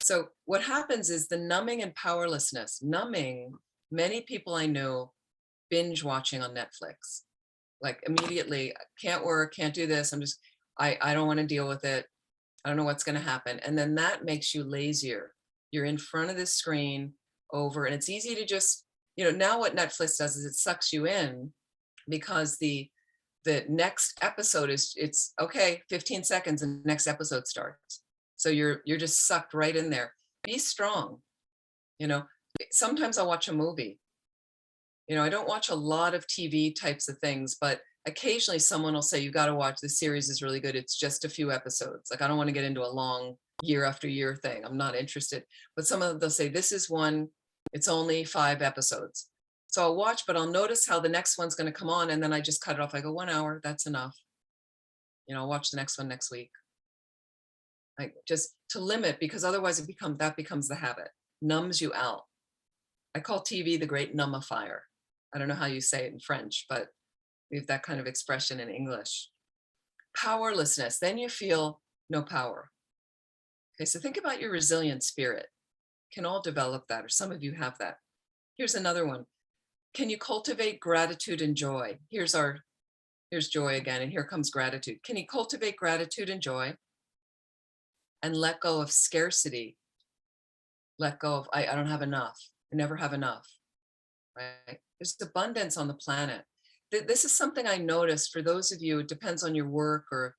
So what happens is the numbing and powerlessness. Numbing, many people I know binge watching on Netflix. Like immediately, can't work, can't do this. I don't want to deal with it. I don't know what's going to happen. And then that makes you lazier. You're in front of the screen over, and it's easy to just, you know, now what Netflix does is it sucks you in, because the next episode is, it's okay, 15 seconds and the next episode starts. So you're just sucked right in there. Be strong. You know, sometimes I'll watch a movie. You know, I don't watch a lot of TV types of things, but occasionally someone will say, you got to watch, this series is really good. It's just a few episodes. Like, I don't want to get into a long year after year thing. I'm not interested. But some of them, they'll say, this is one, it's only 5 episodes. So I'll watch, but I'll notice how the next one's going to come on, and then I just cut it off. I go, 1 hour, that's enough. You know, I'll watch the next one next week. Like, just to limit, because otherwise that becomes the habit, numbs you out. I call TV the great nummifier. I don't know how you say it in French, but we have that kind of expression in English. Powerlessness, then you feel no power. Okay, so think about your resilient spirit. Can all develop that, or some of you have that. Here's another one. Can you cultivate gratitude and joy? Here's joy again, and here comes gratitude. Can you cultivate gratitude and joy and let go of scarcity Let go of, I don't have enough. I never have enough, right? There's abundance on the planet. This is something I noticed for those of you, it depends on your work, or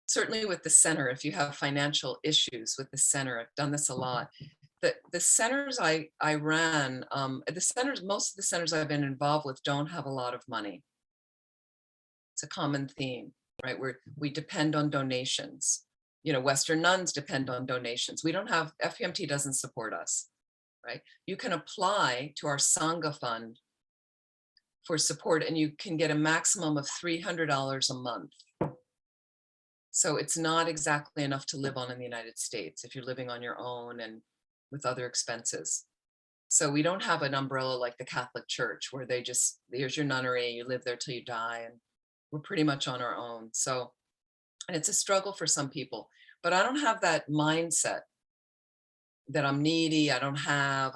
certainly with the center, if you have financial issues with the center, I've done this a lot. The centers I ran, the centers, most of the centers I've been involved with don't have a lot of money. It's a common theme, right? We depend on donations. You know, Western nuns depend on donations. We don't have, FPMT doesn't support us, right? You can apply to our Sangha fund for support, and you can get a maximum of $300 a month. So it's not exactly enough to live on in the United States if you're living on your own and with other expenses. So we don't have an umbrella like the Catholic Church where they just, here's your nunnery, you live there till you die, and we're pretty much on our own. So, and it's a struggle for some people, but I don't have that mindset that I'm needy, I don't have,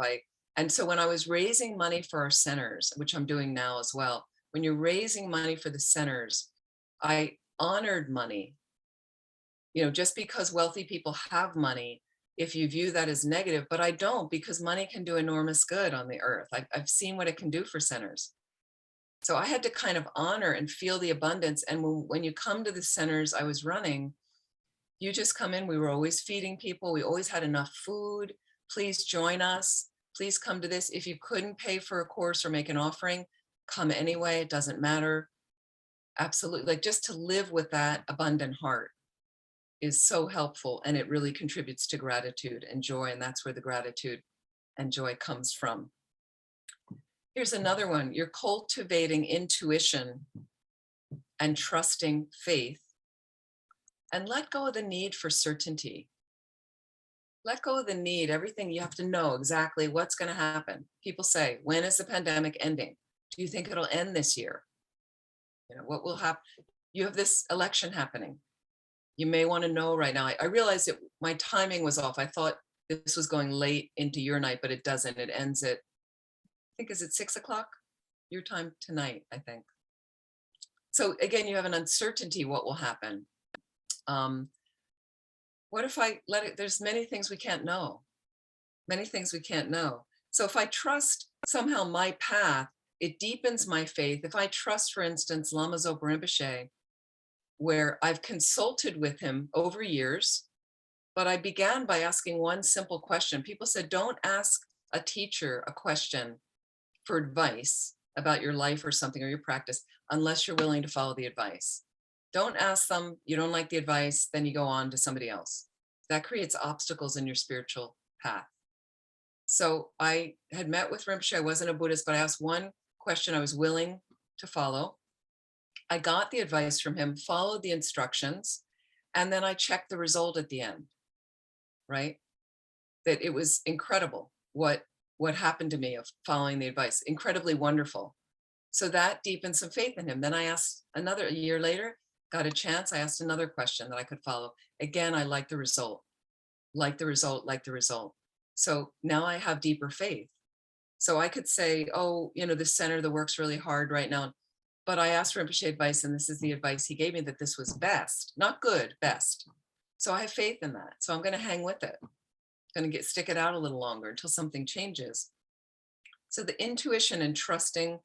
and so when I was raising money for our centers, which I'm doing now as well, when you're raising money for the centers, I honored money. You know, just because wealthy people have money, if you view that as negative, but I don't, because money can do enormous good on the earth. I've seen what it can do for centers. So I had to kind of honor and feel the abundance. And when you come to the centers I was running, you just come in, we were always feeding people. We always had enough food. Please join us. Please come to this. If you couldn't pay for a course or make an offering, come anyway, it doesn't matter. Absolutely, like just to live with that abundant heart is so helpful, and it really contributes to gratitude and joy, and that's where the gratitude and joy comes from. Here's another one. You're cultivating intuition and trusting faith, and let go of the need for certainty. Let go of the need, everything you have to know exactly what's going to happen. People say, when is the pandemic ending? Do you think it'll end this year? You know, what will happen? You have this election happening. You may want to know right now. I realized that my timing was off. I thought this was going late into your night, but it doesn't. It ends at, I think, is it 6 o'clock? Your time tonight, I think. So again, you have an uncertainty what will happen. What if I let it, there's many things we can't know. Many things we can't know. So if I trust somehow my path, it deepens my faith. If I trust, for instance, Lama Zopa Rinpoche, where I've consulted with him over years, but I began by asking one simple question. People said, don't ask a teacher a question for advice about your life or something or your practice unless you're willing to follow the advice. Don't ask them, you don't like the advice, then you go on to somebody else. That creates obstacles in your spiritual path. So I had met with Rinpoche. I wasn't a Buddhist, but I asked one question I was willing to follow. I got the advice from him, followed the instructions, and then I checked the result at the end, right? That it was incredible what happened to me of following the advice, incredibly wonderful. So that deepened some faith in him. Then I asked a year later, got a chance, I asked another question that I could follow. Again, I liked the result, liked the result, liked the result. So now I have deeper faith. So I could say, oh, you know, the center, the work's really hard right now. But I asked Rinpoche advice, and this is the advice he gave me, that this was best, not good, best. So I have faith in that. So I'm going to hang with it. I'm going to stick it out a little longer until something changes. So the intuition and trusting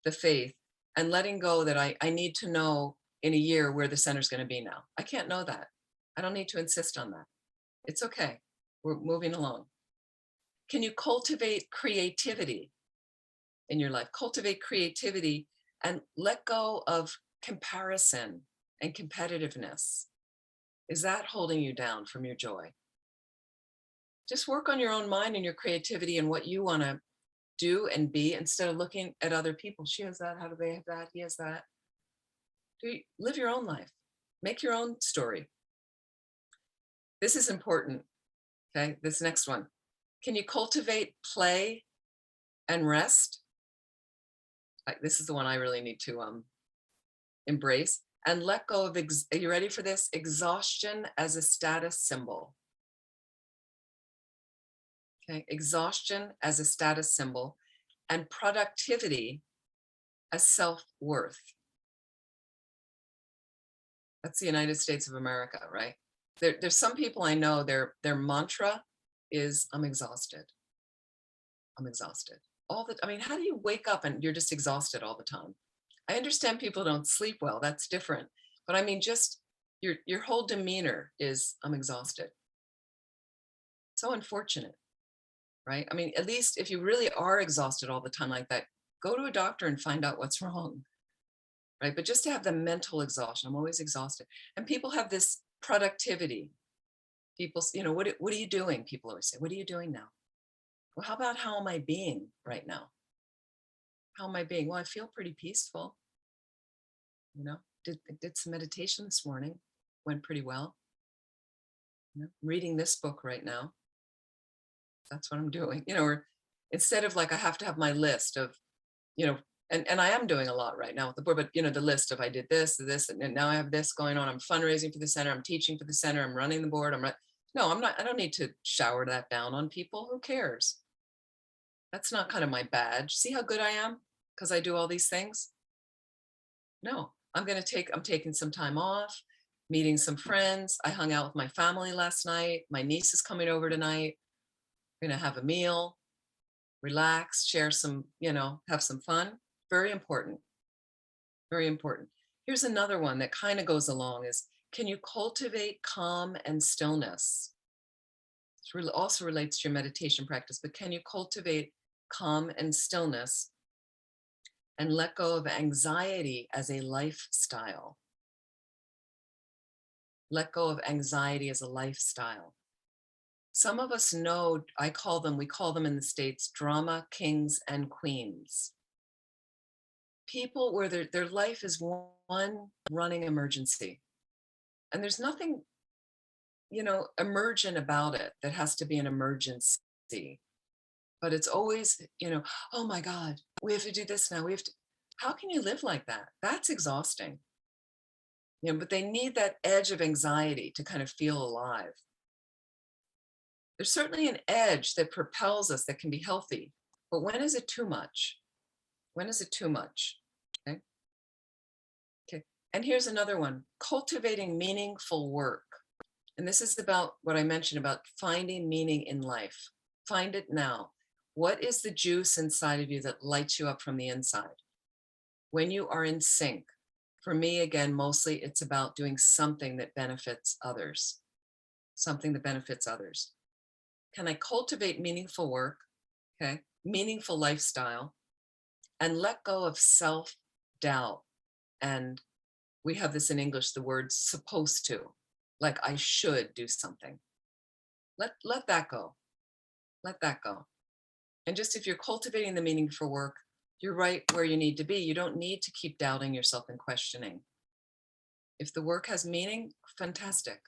the faith and letting go that I need to know in a year where the center's going to be now. I can't know that. I don't need to insist on that. It's okay. We're moving along. Can you cultivate creativity in your life? Cultivate creativity and let go of comparison and competitiveness. Is that holding you down from your joy? Just work on your own mind and your creativity and what you want to do and be, instead of looking at other people. She has that, how do they have that? He has that. Live your own life. Make your own story. This is important, okay? This next one. Can you cultivate play and rest? This is the one I really need to embrace. And let go of, are you ready for this? Exhaustion as a status symbol. Okay, exhaustion as a status symbol, and productivity as self-worth. That's the United States of America, right? There's some people I know, their mantra is I'm exhausted. I'm exhausted. I mean, how do you wake up and you're just exhausted all the time? I understand people don't sleep well. That's different. But I mean, just your whole demeanor is I'm exhausted. So unfortunate, right? I mean, at least if you really are exhausted all the time like that, go to a doctor and find out what's wrong, right? But just to have the mental exhaustion, I'm always exhausted. And people have this productivity. People, what are you doing? People always say, what are you doing now? Well, how about how am I being right now? How am I being? Well, I feel pretty peaceful. Did some meditation this morning, went pretty well. Reading this book right now. That's what I'm doing, or instead of like, I have to have my list of, and I am doing a lot right now with the board, but the list of I did this, and now I have this going on. I'm fundraising for the center. I'm teaching for the center. I'm running the board. No, I'm not. I don't need to shower that down on people. Who cares? That's not kind of my badge. See how good I am because I do all these things? No, I'm taking some time off, meeting some friends. I hung out with my family last night. My niece is coming over tonight. We're going to have a meal, relax, share some, have some fun. Very important. Very important. Here's another one that kind of goes along is, can you cultivate calm and stillness? It also relates to your meditation practice, but can you cultivate calm and stillness and let go of anxiety as a lifestyle? Let go of anxiety as a lifestyle. Some of us know, we call them in the States, drama kings and queens. People where their life is one running emergency. And there's nothing, emergent about it that has to be an emergency. But it's always, oh my God, we have to do this now. How can you live like that? That's exhausting. But they need that edge of anxiety to kind of feel alive. There's certainly an edge that propels us that can be healthy, but when is it too much? When is it too much? Okay. And here's another one, cultivating meaningful work. And this is about what I mentioned about finding meaning in life. Find it now. What is the juice inside of you that lights you up from the inside? When you are in sync, for me, again, mostly it's about doing something that benefits others. Something that benefits others. Can I cultivate meaningful work, okay, meaningful lifestyle, and let go of self-doubt? And we have this in English, the word supposed to, like I should do something. Let that go. Let that go. And just if you're cultivating the meaningful work, you're right where you need to be. You don't need to keep doubting yourself and questioning. If the work has meaning, fantastic.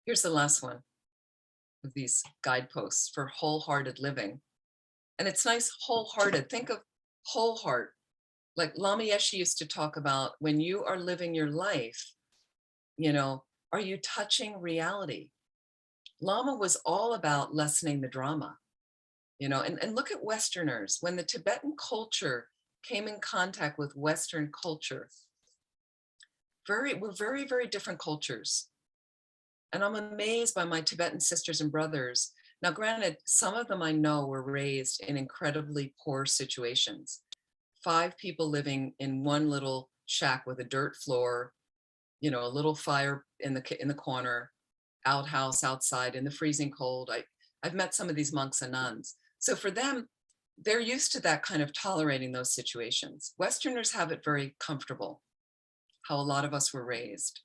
Here's the last one of these guideposts for wholehearted living. And it's nice, wholehearted. Think of whole heart. Like Lama Yeshe used to talk about when you are living your life, are you touching reality? Lama was all about lessening the drama, and look at Westerners. When the Tibetan culture came in contact with Western culture, we're very, very different cultures. And I'm amazed by my Tibetan sisters and brothers. Now, granted, some of them I know were raised in incredibly poor situations. 5 people living in one little shack with a dirt floor, a little fire in the corner, outhouse outside in the freezing cold. I've met some of these monks and nuns. So for them, they're used to that kind of tolerating those situations. Westerners have it very comfortable, how a lot of us were raised.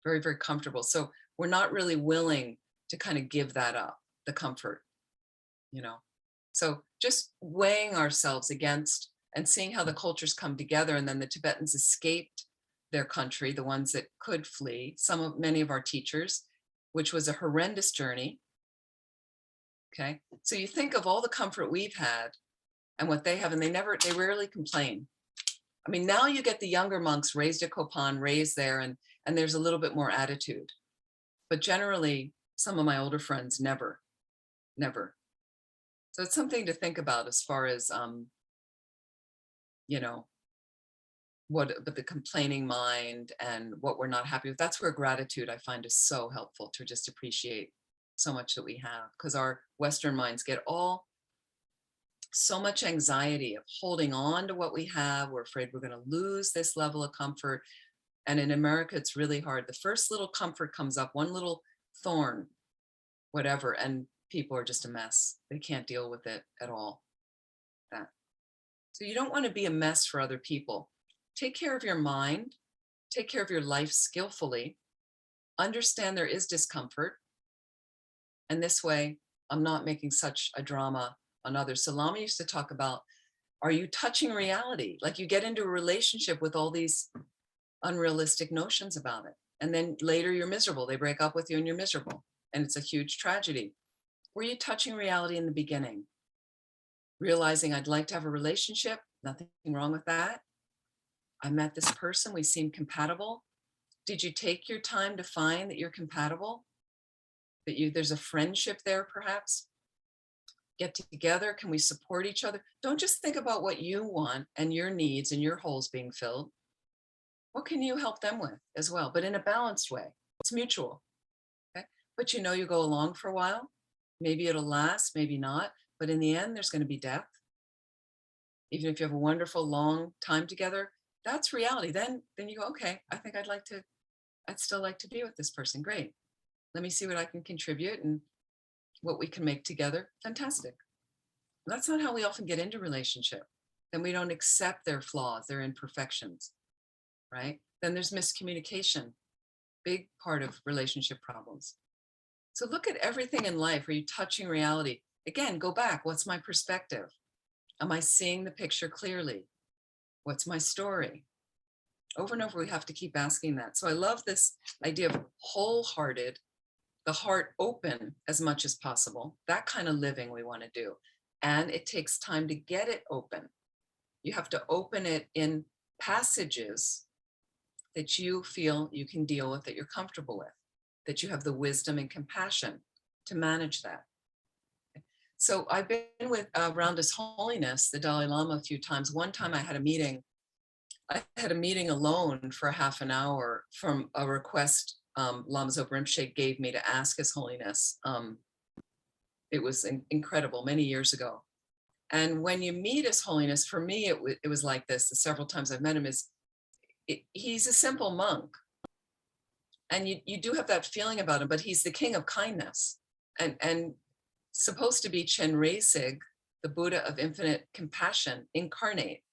Very, very comfortable. So we're not really willing to kind of give that up, the comfort, So just weighing ourselves against and seeing how the cultures come together. And then the Tibetans escaped their country, the ones that could flee, many of our teachers, which was a horrendous journey. Okay. So you think of all the comfort we've had and what they have, and they rarely complain. I mean, now you get the younger monks raised at Kopan, raised there, and there's a little bit more attitude. But generally, some of my older friends, never. So it's something to think about as far as, but the complaining mind and what we're not happy with. That's where gratitude, I find, is so helpful, to just appreciate so much that we have, because our Western minds get so much anxiety of holding on to what we have. We're afraid we're going to lose this level of comfort. And in America, it's really hard. The first little comfort comes up, one little thorn, whatever, and people are just a mess. They can't deal with it at all. So you don't want to be a mess for other people. Take care of your mind, take care of your life skillfully, understand there is discomfort. And this way, I'm not making such a drama on others. So Lama used to talk about, are you touching reality? Like, you get into a relationship with all these unrealistic notions about it. And then later you're miserable. They break up with you and you're miserable. And it's a huge tragedy. Were you touching reality in the beginning? Realizing I'd like to have a relationship, nothing wrong with that. I met this person, we seem compatible. Did you take your time to find that you're compatible? That there's a friendship there, perhaps? Get together, can we support each other? Don't just think about what you want and your needs and your holes being filled. What can you help them with as well? But in a balanced way. It's mutual. Okay? But you go along for a while. Maybe it'll last, maybe not. But in the end, there's going to be death. Even if you have a wonderful long time together, that's reality. Then you go, okay, I think I'd still like to be with this person. Great. Let me see what I can contribute and what we can make together. Fantastic. That's not how we often get into relationship. Then we don't accept their flaws, their imperfections, right? Then there's miscommunication, big part of relationship problems. So look at everything in life. Are you touching reality? Again, go back. What's my perspective? Am I seeing the picture clearly? What's my story? Over and over, we have to keep asking that. So I love this idea of wholehearted, the heart open as much as possible. That kind of living we want to do. And it takes time to get it open. You have to open it in passages that you feel you can deal with, that you're comfortable with, that you have the wisdom and compassion to manage that. So I've been around His Holiness, the Dalai Lama, a few times. One time I had a meeting alone for half an hour from a request Lama Zopa Rinpoche gave me to ask His Holiness. It was incredible, many years ago. And when you meet His Holiness, for me, it was like this. The several times I've met him, he's a simple monk. And you do have that feeling about him, but he's the king of kindness. And supposed to be Chenrezig, the Buddha of infinite compassion incarnate.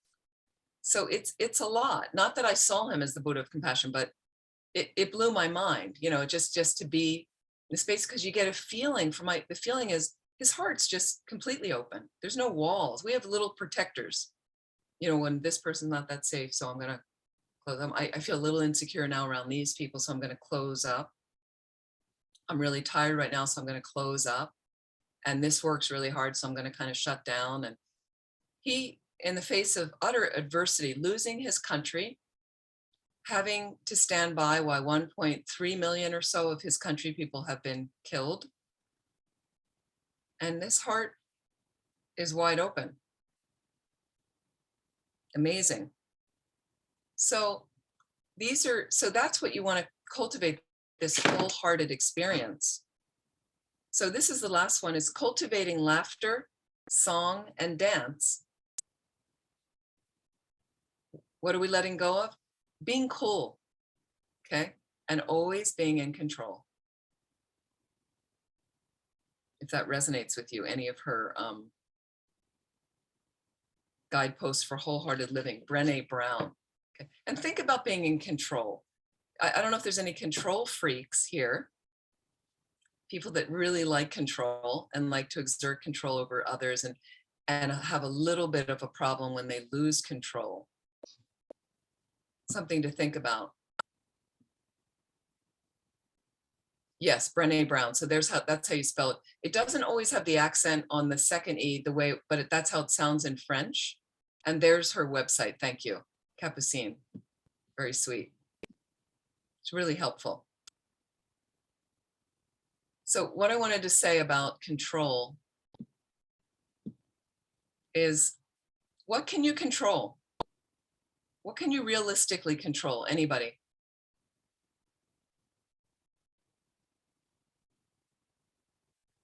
So it's a lot. Not that I saw him as the Buddha of compassion, but it blew my mind, just to be in the space, because you get a feeling the feeling is his heart's just completely open. There's no walls. We have little protectors, when this person's not that safe. So I'm going to close them. I feel a little insecure now around these people. So I'm going to close up. I'm really tired right now. So I'm going to close up. And this works really hard, so I'm going to kind of shut down. And he, in the face of utter adversity, losing his country, having to stand by while 1.3 million or so of his country people have been killed. And this heart is wide open. Amazing. So that's what you want to cultivate, this wholehearted experience. So this is the last one, is cultivating laughter, song, and dance. What are we letting go of? Being cool, okay? And always being in control. If that resonates with you, any of her guideposts for wholehearted living, Brené Brown. Okay? And think about being in control. I don't know if there's any control freaks here. People that really like control and like to exert control over others and have a little bit of a problem when they lose control. Something to think about. Yes, Brené Brown. So that's how you spell it. It doesn't always have the accent on the second E but that's how it sounds in French. And there's her website. Thank you. Capucine. Very sweet. It's really helpful. So what I wanted to say about control is, what can you control? What can you realistically control? Anybody?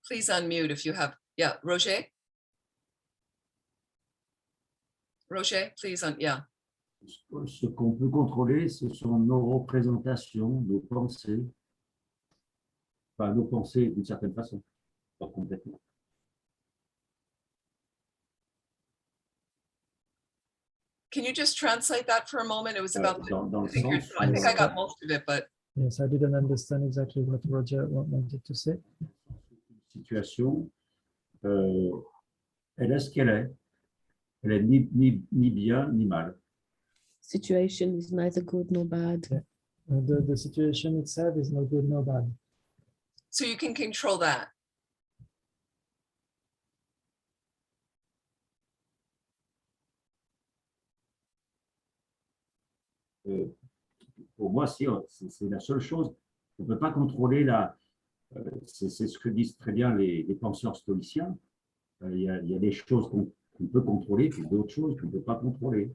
Please unmute if you have, yeah, Roger? Roger, please, yeah. Ce qu'on peut contrôler, ce sont nos représentations, nos pensées. Enfin, nos pensées d'une certaine façon, pas complètement. Can you just translate that for a moment? It was about, Dans le I think sens I think I got most of it, but. Yes, I didn't understand exactly what Roger wanted to say. Situation, elle est ce qu'elle est. Elle est ni bien ni mal. Situation is neither good nor bad. Yeah. The situation itself is no good, no bad. So you can control that. Pour moi, c'est la seule chose. On ne peut pas contrôler c'est ce que disent très bien les penseurs stoïciens. Il y a des choses qu'on peut contrôler, puis d'autres choses qu'on ne peut pas contrôler.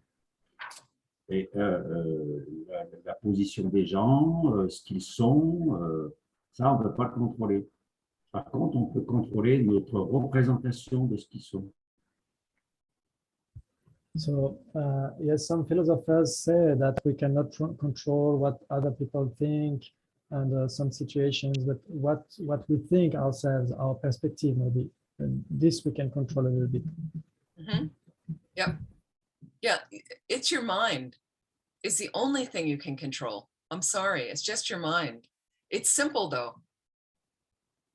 Et la position des gens, ce qu'ils sont, ça, on ne peut pas le contrôler. Par contre, on peut contrôler notre représentation de ce qu'ils sont. So, yes, some philosophers say that we cannot control what other people think and some situations, but what we think ourselves, our perspective maybe, and this we can control a little bit. Mm-hmm. Yep. Yeah, it's your mind. It's the only thing you can control. I'm sorry, it's just your mind. It's simple though,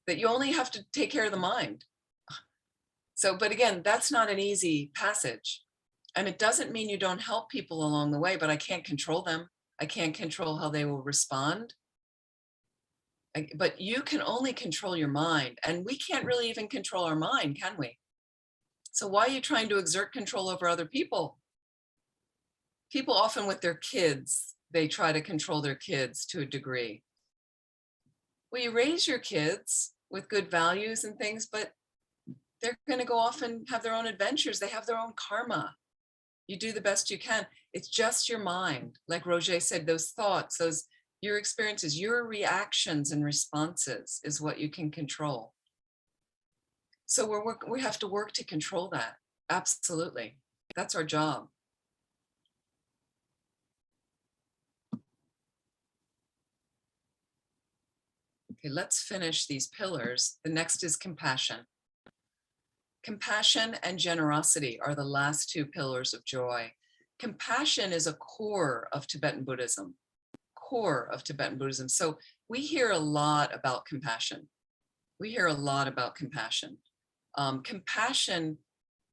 that you only have to take care of the mind. So, but again, that's not an easy passage. And it doesn't mean you don't help people along the way, but I can't control them. I can't control how they will respond. But you can only control your mind, and we can't really even control our mind, can we? So why are you trying to exert control over other people? People often with their kids, they try to control their kids to a degree. Well, you raise your kids with good values and things, but they're going to go off and have their own adventures. They have their own karma. You do the best you can. It's just your mind. Like Roger said, those thoughts, your experiences, your reactions and responses is what you can control. So we have to work to control that. Absolutely. That's our job. Okay, let's finish these pillars. The next is compassion. Compassion and generosity are the last two pillars of joy. Compassion is a core of Tibetan Buddhism. Core of Tibetan Buddhism. So we hear a lot about compassion. We hear a lot about compassion. Compassion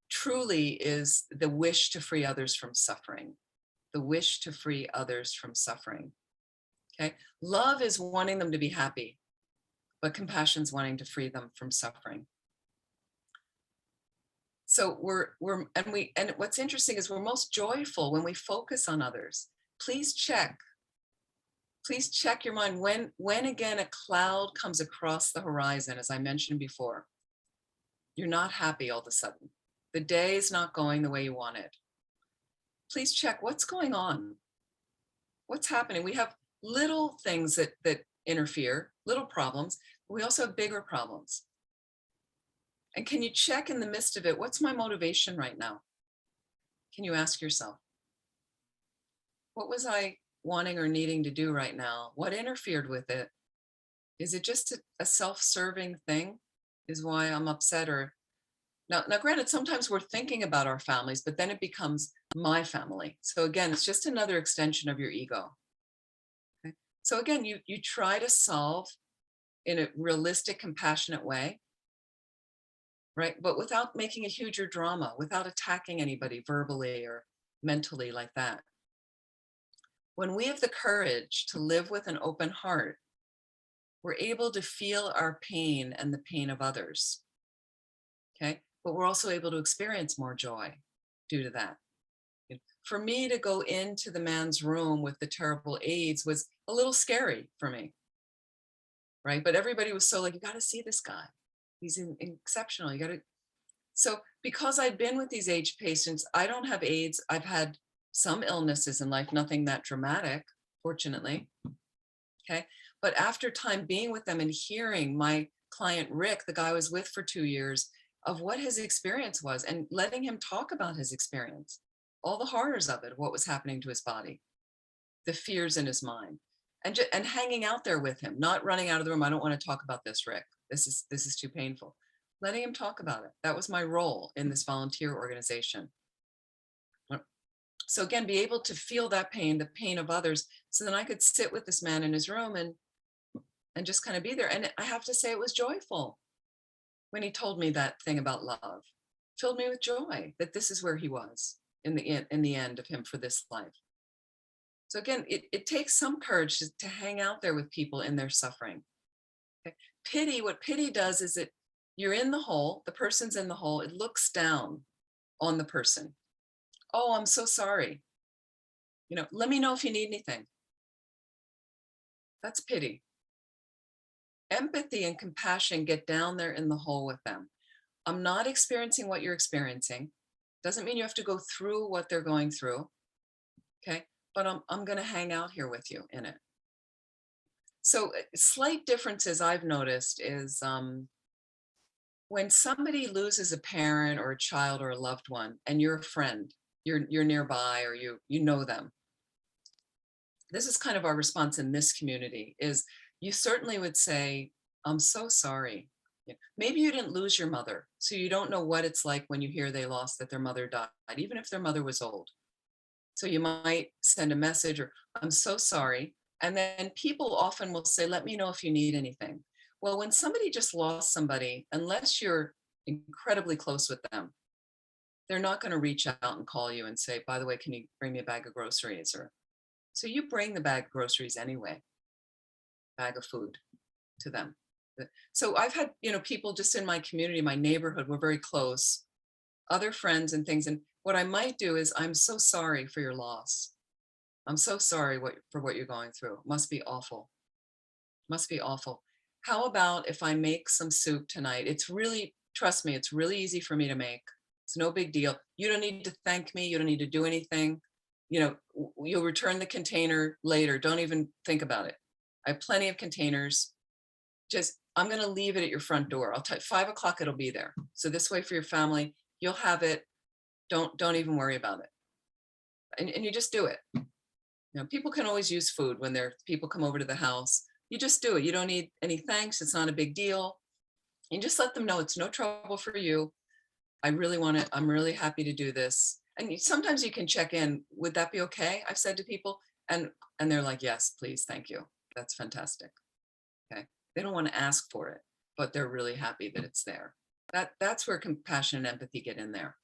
truly is the wish to free others from suffering. The wish to free others from suffering. Okay. Love is wanting them to be happy, but compassion is wanting to free them from suffering. So and what's interesting is we're most joyful when we focus on others. Please check your mind when again a cloud comes across the horizon, as I mentioned before. You're not happy all of a sudden. The day is not going the way you want it. Please check what's going on. What's happening? We have little things that interfere, little problems, but we also have bigger problems. And can you check in the midst of it, what's my motivation right now? Can you ask yourself, what was I wanting or needing to do right now? What interfered with it? Is it just a self-serving thing is why I'm upset? Or now granted, sometimes we're thinking about our families, but then it becomes my family. So again, it's just another extension of your ego. Okay? So again, you try to solve in a realistic, compassionate way, right? But without making a huger drama, without attacking anybody verbally or mentally like that. When we have the courage to live with an open heart, we're able to feel our pain and the pain of others, okay? But we're also able to experience more joy due to that. For me to go into the man's room with the terrible AIDS was a little scary for me, right? But everybody was so like, you got to see this guy. He's exceptional. You got to. So because I've been with these AIDS patients, I don't have AIDS. I've had some illnesses in life, nothing that dramatic, fortunately. Okay. But after time being with them and hearing my client, Rick, the guy I was with for 2 years, of what his experience was and letting him talk about his experience, all the horrors of it, what was happening to his body, the fears in his mind, and hanging out there with him, not running out of the room. I don't want to talk about this, Rick. This is too painful. Letting him talk about it. That was my role in this volunteer organization. So again, be able to feel that pain, the pain of others, so then I could sit with this man in his room and just kind of be there. And I have to say, it was joyful when he told me that thing about love. Filled me with joy that this is where he was in the end of him for this life. So again, it takes some courage to hang out there with people in their suffering. Okay? Pity, what pity does is you're in the hole, the person's in the hole, it looks down on the person. Oh, I'm so sorry. Let me know if you need anything. That's pity. Empathy and compassion get down there in the hole with them. I'm not experiencing what you're experiencing. Doesn't mean you have to go through what they're going through. Okay. But I'm going to hang out here with you in it. So slight differences I've noticed is when somebody loses a parent or a child or a loved one, and you're a friend, you're nearby, or you know them. This is kind of our response in this community is you certainly would say, I'm so sorry. Maybe you didn't lose your mother, so you don't know what it's like when you hear they lost, that their mother died, even if their mother was old. So you might send a message or I'm so sorry. And then people often will say, let me know if you need anything. Well, when somebody just lost somebody, unless you're incredibly close with them, they're not going to reach out and call you and say, by the way, can you bring me a bag of groceries? So you bring the bag of groceries anyway, bag of food to them. So I've had, people just in my community, my neighborhood, we're very close, other friends and things. And what I might do is, I'm so sorry for your loss. I'm so sorry for what you're going through. It must be awful. Must be awful. How about if I make some soup tonight? It's really, trust me, it's really easy for me to make. It's no big deal. You don't need to thank me. You don't need to do anything. You'll return the container later. Don't even think about it. I have plenty of containers. I'm going to leave it at your front door. I'll tell you, 5 o'clock, it'll be there. So this way for your family, you'll have it. Don't even worry about it. And you just do it. People can always use food when people come over to the house. You just do it. You don't need any thanks. It's not a big deal. And just let them know it's no trouble for you. I really want it. I'm really happy to do this. And sometimes you can check in. Would that be okay? I've said to people, and they're like, yes, please, thank you. That's fantastic. Okay. They don't want to ask for it, but they're really happy that it's there. That's where compassion and empathy get in there.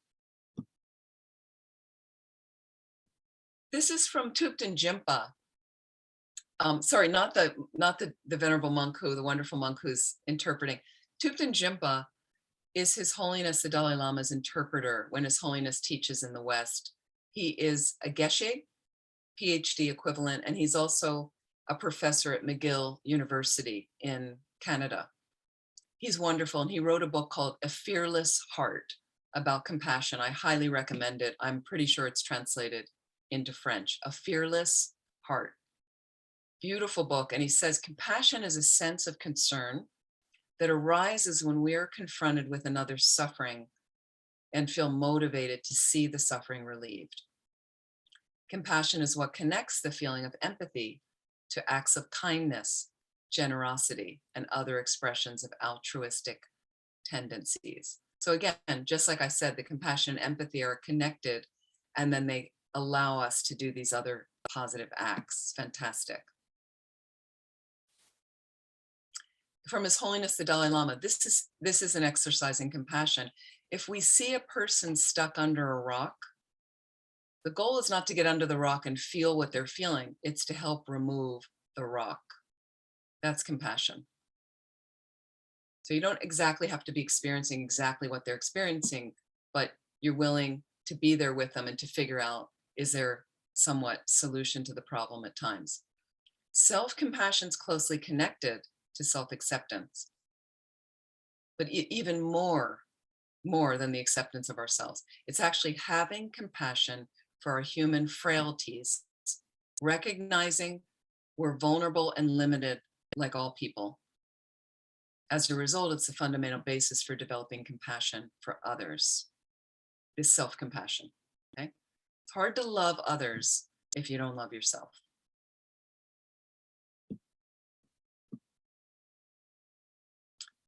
This is from Thupten Jinpa. Sorry, not the venerable monk the wonderful monk who's interpreting. Thupten Jinpa is His Holiness the Dalai Lama's interpreter when His Holiness teaches in the West. He is a Geshe, PhD equivalent, and he's also a professor at McGill University in Canada. He's wonderful, and he wrote a book called A Fearless Heart about compassion. I highly recommend it. I'm pretty sure it's translated into French. A Fearless Heart. Beautiful book. And he says compassion is a sense of concern that arises when we are confronted with another's suffering and feel motivated to see the suffering relieved. Compassion is what connects the feeling of empathy to acts of kindness, generosity, and other expressions of altruistic tendencies. So again, just like I said, the compassion and empathy are connected, and then they allow us to do these other positive acts. Fantastic. From His Holiness the Dalai Lama, this is an exercise in compassion. If we see a person stuck under a rock, the goal is not to get under the rock and feel what they're feeling. It's to help remove the rock. That's compassion. So you don't exactly have to be experiencing exactly what they're experiencing, but you're willing to be there with them and to figure out, is there somewhat solution to the problem at times? Self-compassion is closely connected to self-acceptance, but even more than the acceptance of ourselves. It's actually having compassion for our human frailties, recognizing we're vulnerable and limited like all people. As a result, it's the fundamental basis for developing compassion for others, this self-compassion, okay? It's hard to love others if you don't love yourself.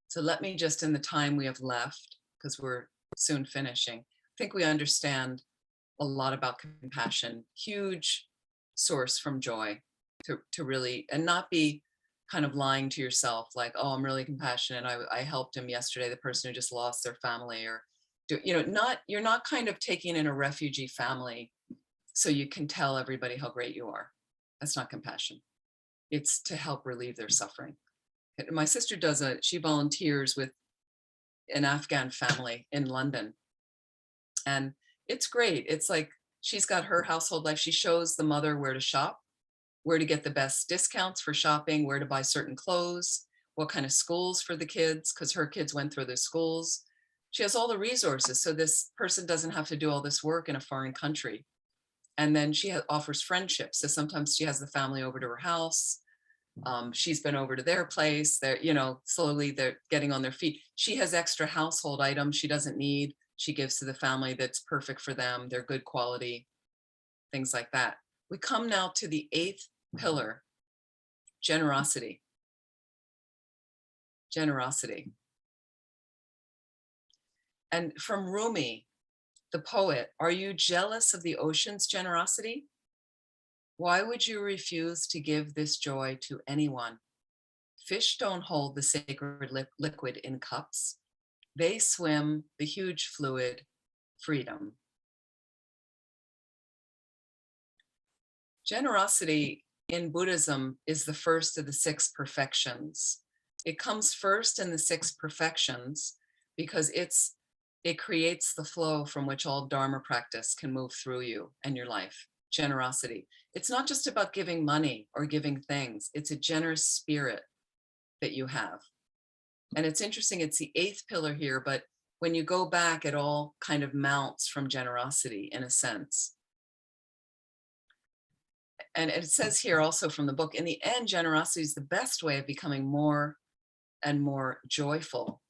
So let me just, in the time we have left, because we're soon finishing, I think we understand a lot about compassion, huge source from joy to really, and not be kind of lying to yourself like, oh, I'm really compassionate. I helped him yesterday, the person who just lost their family, or, you're not kind of taking in a refugee family so you can tell everybody how great you are. That's not compassion. It's to help relieve their suffering. My sister she volunteers with an Afghan family in London. And it's great. It's like, she's got her household life. She shows the mother where to shop, where to get the best discounts for shopping, where to buy certain clothes, what kind of schools for the kids, because her kids went through those schools. She has all the resources. So this person doesn't have to do all this work in a foreign country. And then she offers friendships. So sometimes she has the family over to her house. She's been over to their place. They're, slowly they're getting on their feet. She has extra household items she doesn't need. She gives to the family that's perfect for them. They're good quality, things like that. We come now to the 8th pillar, generosity. Generosity. And from Rumi, the poet, are you jealous of the ocean's generosity? Why would you refuse to give this joy to anyone? Fish don't hold the sacred liquid in cups. They swim the huge fluid, freedom. Generosity in Buddhism is the first of the 6 perfections. It comes first in the 6 perfections because it creates the flow from which all Dharma practice can move through you and your life. Generosity. It's not just about giving money or giving things. It's a generous spirit that you have. And it's interesting, it's the 8th pillar here, but when you go back, it all kind of mounts from generosity in a sense. And it says here also from the book, in the end, generosity is the best way of becoming more and more joyful.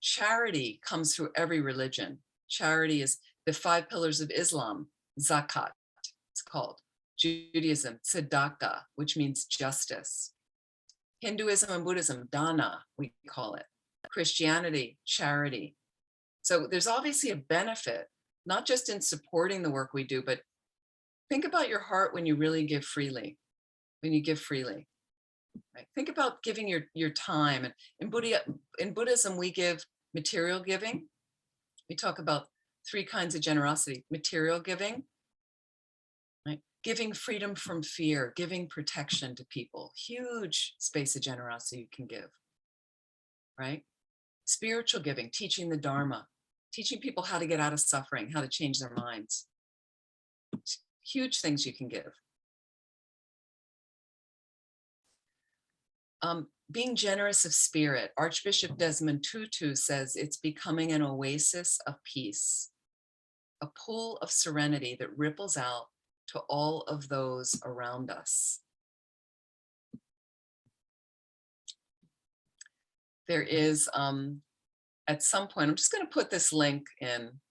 Charity comes through every religion. Charity is the 5 pillars of Islam, zakat, it's called. Judaism, tzedakah, which means justice. Hinduism and Buddhism, dana, we call it. Christianity, charity. So there's obviously a benefit, not just in supporting the work we do, but think about your heart when you really give freely, when you give freely. Right? Think about giving your time. And in Buddhism, we give material giving. We talk about 3 kinds of generosity. Material giving, right? Giving freedom from fear, giving protection to people. Huge space of generosity you can give, right? Spiritual giving, teaching the Dharma, teaching people how to get out of suffering, how to change their minds. Huge things you can give. Being generous of spirit. Archbishop Desmond Tutu says it's becoming an oasis of peace, a pool of serenity that ripples out to all of those around us. There is, at some point, I'm just going to put this link in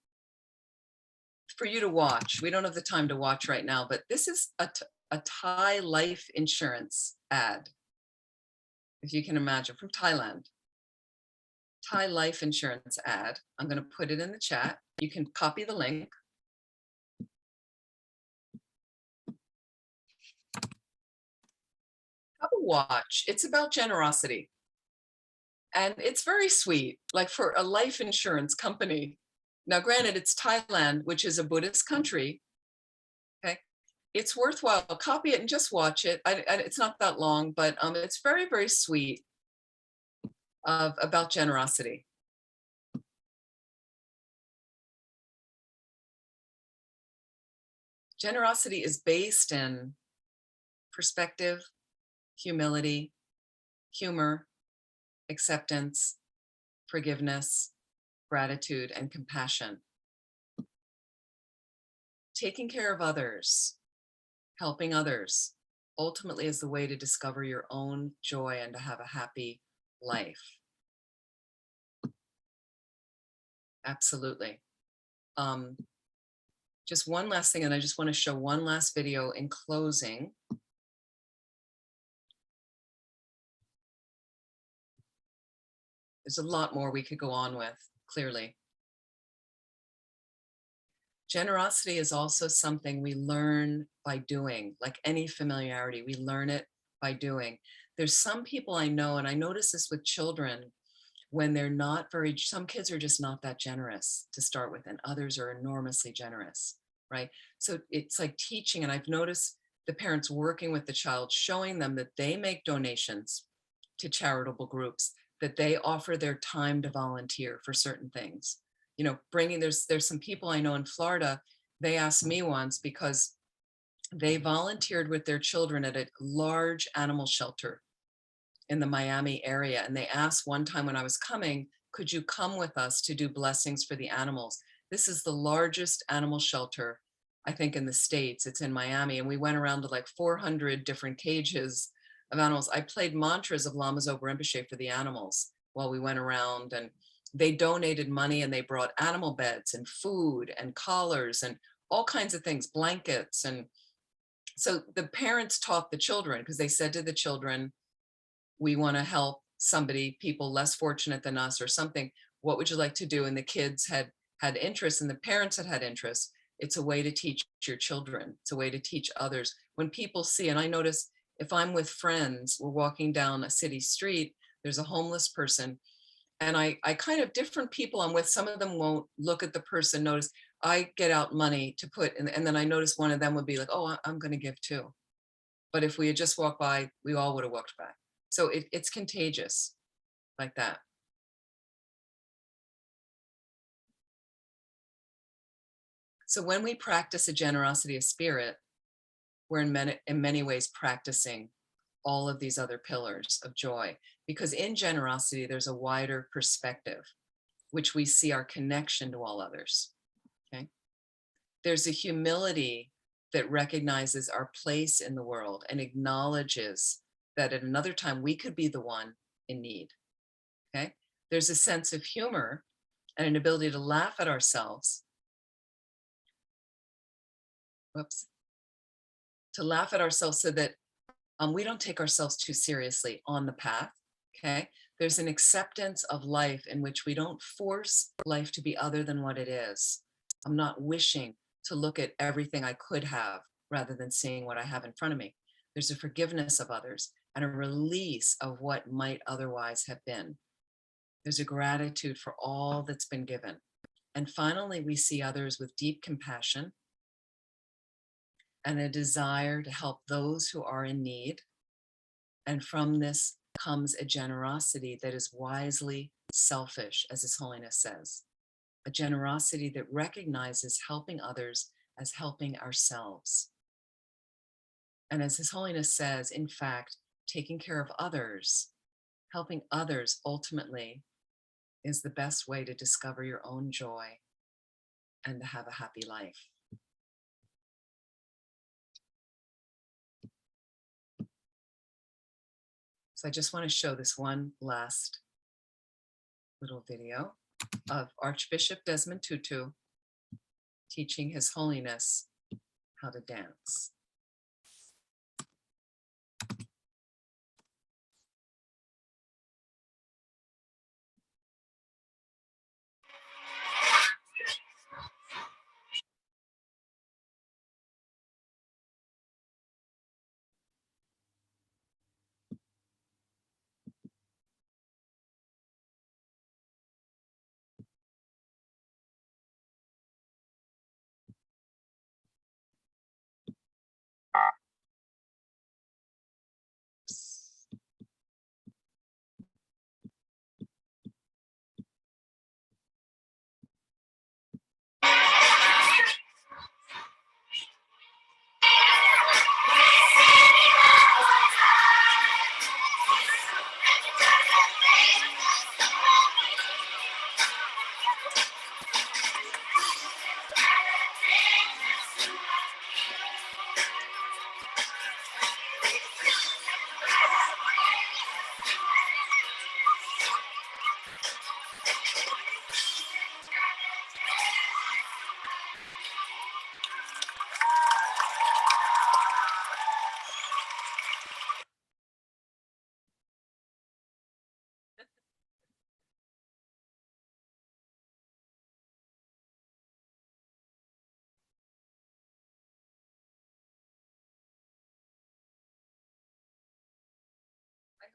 for you to watch. We don't have the time to watch right now, but this is a Thai life insurance ad, if you can imagine, from Thailand. Thai life insurance ad. I'm going to put it in the chat. You can copy the link. Have a watch. It's about generosity. And it's very sweet, like for a life insurance company. Now, granted, it's Thailand, which is a Buddhist country. Okay, it's worthwhile. Copy it and just watch it. It's not that long, but it's very, very sweet about generosity. Generosity is based in perspective, humility, humor, acceptance, forgiveness, gratitude, and compassion. taking care of others, helping others, ultimately is the way to discover your own joy and to have a happy life. Absolutely. Just one last thing, and I just want to show one last video in closing. There's a lot more we could go on with, clearly. Generosity is also something we learn by doing, like any familiarity, we learn it by doing. There's some people I know, and I notice this with children, when they're not very, some kids are just not that generous to start with, and others are enormously generous, right? So it's like teaching, and I've noticed the parents working with the child, showing them that they make donations to charitable groups, that they offer their time to volunteer for certain things. You know, bringing, there's some people I know in Florida, they asked me once because they volunteered with their children at a large animal shelter in the Miami area. And they asked one time when I was coming, could you come with us to do blessings for the animals? This is the largest animal shelter, I think, in the States. It's in Miami. And we went around to like 400 different cages of animals. I played mantras of Lama Zopa Rinpoche for the animals while we went around, and they donated money, and they brought animal beds and food and collars and all kinds of things, blankets. And so the parents taught the children, because they said to the children, we want to help somebody, people less fortunate than us or something. What would you like to do? And the kids had interest, and the parents had interest. It's a way to teach your children. It's a way to teach others. When people see, and I notice if I'm with friends, we're walking down a city street, there's a homeless person, and I kind of, different people I'm with, some of them won't look at the person, notice, I get out money to put, and then I notice one of them would be like, oh, I'm going to give too. But if we had just walked by, we all would have walked back. So it's contagious like that. So when we practice a generosity of spirit, we're in many ways practicing all of these other pillars of joy, because in generosity, there's a wider perspective, which we see our connection to all others, okay? There's a humility that recognizes our place in the world and acknowledges that at another time we could be the one in need, okay? There's a sense of humor and an ability to laugh at ourselves. Whoops. To laugh at ourselves so that we don't take ourselves too seriously on the path, okay? There's an acceptance of life in which we don't force life to be other than what it is. I'm not wishing to look at everything I could have rather than seeing what I have in front of me. There's a forgiveness of others and a release of what might otherwise have been. There's a gratitude for all that's been given. And finally, we see others with deep compassion and a desire to help those who are in need. And from this comes a generosity that is wisely selfish, as His Holiness says, a generosity that recognizes helping others as helping ourselves. And as His Holiness says, in fact, taking care of others, helping others ultimately is the best way to discover your own joy and to have a happy life. So I just want to show this one last little video of Archbishop Desmond Tutu teaching His Holiness how to dance.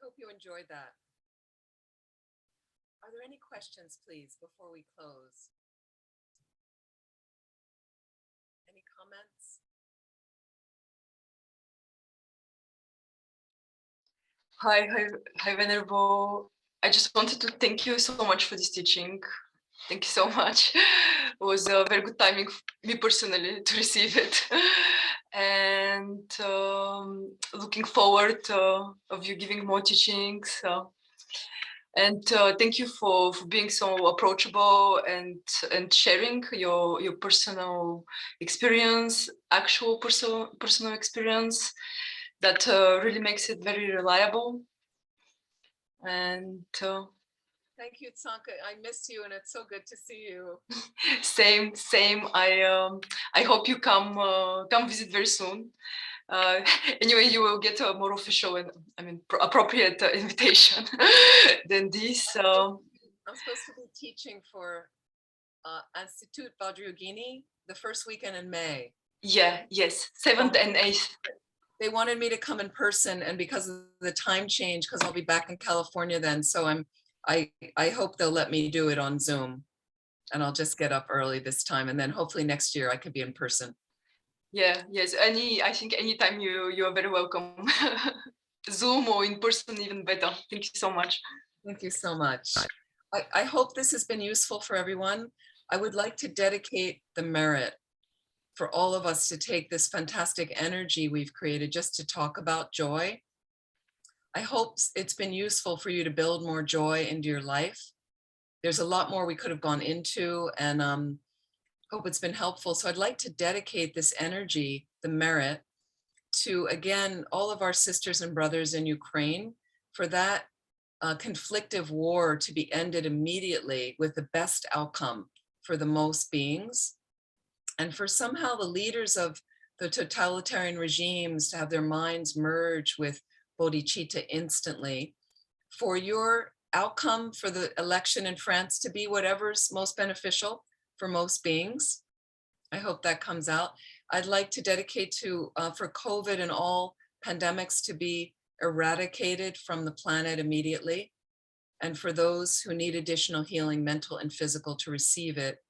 hope you enjoyed that. Are there any questions, please, before we close? Any comments? Hi, Venerable. I just wanted to thank you so much for this teaching. Thank you so much. It was a very good timing for me personally to receive it. And looking forward of you giving more teachings. And thank you for being so approachable and sharing your personal experience, actual personal experience that really makes it very reliable. And thank you, Tsanka. I missed you, and it's so good to see you. Same. I hope you come visit very soon. Anyway, you will get a more official and appropriate invitation than this. I'm supposed to be teaching for Institute Vajrayogini the first weekend in May. Yes, 7th and 8th. They wanted me to come in person, and because of the time change, because I'll be back in California then, so I hope they'll let me do it on Zoom, and I'll just get up early this time, and then hopefully next year I could be in person. Yes. I think anytime you are very welcome. Zoom or in person, even better. Thank you so much. Thank you so much. I hope this has been useful for everyone. I would like to dedicate the merit for all of us to take this fantastic energy we've created just to talk about joy. I hope it's been useful for you to build more joy into your life. There's a lot more we could have gone into, and hope it's been helpful. So I'd like to dedicate this energy, the merit, to, again, all of our sisters and brothers in Ukraine, for that conflictive war to be ended immediately with the best outcome for the most beings. And for somehow the leaders of the totalitarian regimes to have their minds merge with bodhicitta instantly, for your outcome for the election in France to be whatever's most beneficial for most beings. I hope that comes out. I'd like to dedicate to, for COVID and all pandemics to be eradicated from the planet immediately. And for those who need additional healing, mental and physical, to receive it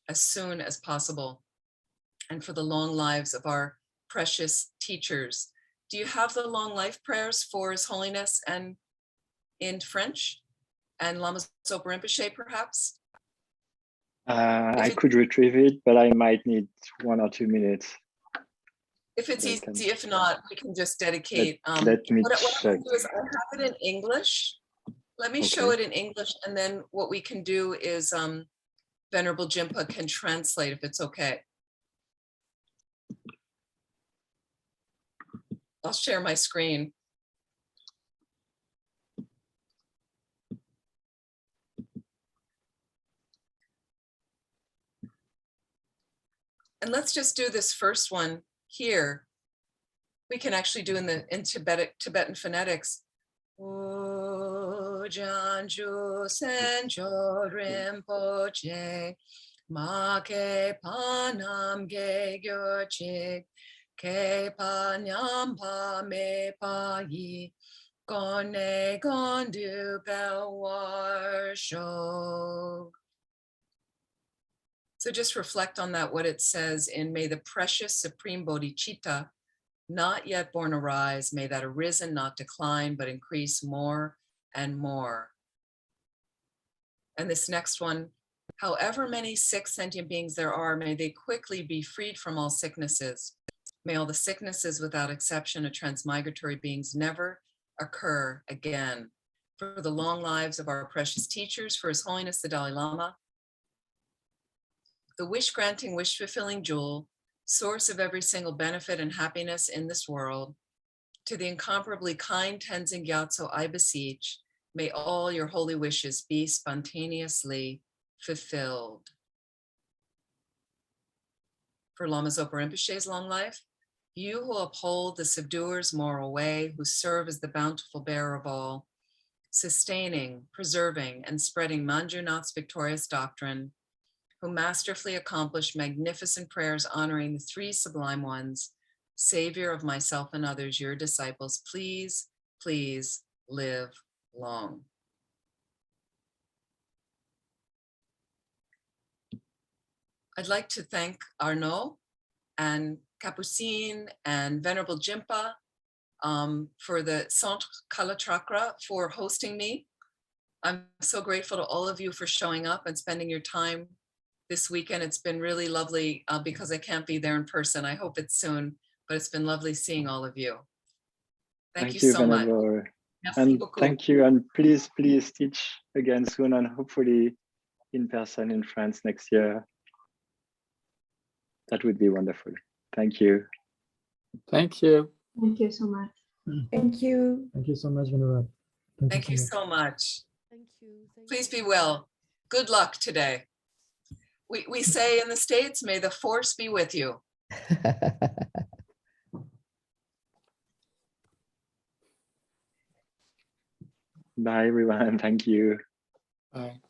as soon as possible. And for the long lives of our precious teachers. Do you have the long life prayers for His Holiness and in French? And Lama Zopa Rinpoche, perhaps? I could retrieve it, but I might need 1 or 2 minutes. If it's easy, if not, we can just dedicate. Let me what check. I do is I have it in English. Let me show it in English, and then what we can do is Venerable Jimpa can translate if it's okay. I'll share my screen. And let's just do this first one here. We can actually do in Tibetan phonetics. Janju Senjo Rinpoche, Ma ke panam ge gyochik, ke panyam pa me pa yi, gone gondu pelwar shog. So just reflect on that, what it says in may the precious supreme bodhicitta not yet born arise, may that arisen not decline, but increase more and more. And this next one, however many sick sentient beings there are, may they quickly be freed from all sicknesses. May all the sicknesses without exception of transmigratory beings never occur again. For the long lives of our precious teachers, for His Holiness the Dalai Lama, the wish-granting, wish-fulfilling jewel, source of every single benefit and happiness in this world, to the incomparably kind Tenzin Gyatso, I beseech, may all your holy wishes be spontaneously fulfilled. For Lama Zopa Rinpoche's long life, you who uphold the subduer's moral way, who serve as the bountiful bearer of all, sustaining, preserving, and spreading Manjunath's victorious doctrine, who masterfully accomplished magnificent prayers honoring the three sublime ones, Savior of myself and others, your disciples, please, please live long. I'd like to thank Arnaud and Capucine and Venerable Jimpa for the Centre Kalachakra for hosting me. I'm so grateful to all of you for showing up and spending your time this weekend. It's been really lovely because I can't be there in person. I hope it's soon, but it's been lovely seeing all of you. Thank you so much. Venerable. Merci And beaucoup. thank you, and please teach again soon, and hopefully in person in France next year. That would be wonderful. Thank you. Thank you. Thank you so much. Thank you. Thank you so much, Venerable. Thank you so much. Thank you. Please be well. Good luck today. We say in the States, may the force be with you. Bye, everyone. Thank you. Bye.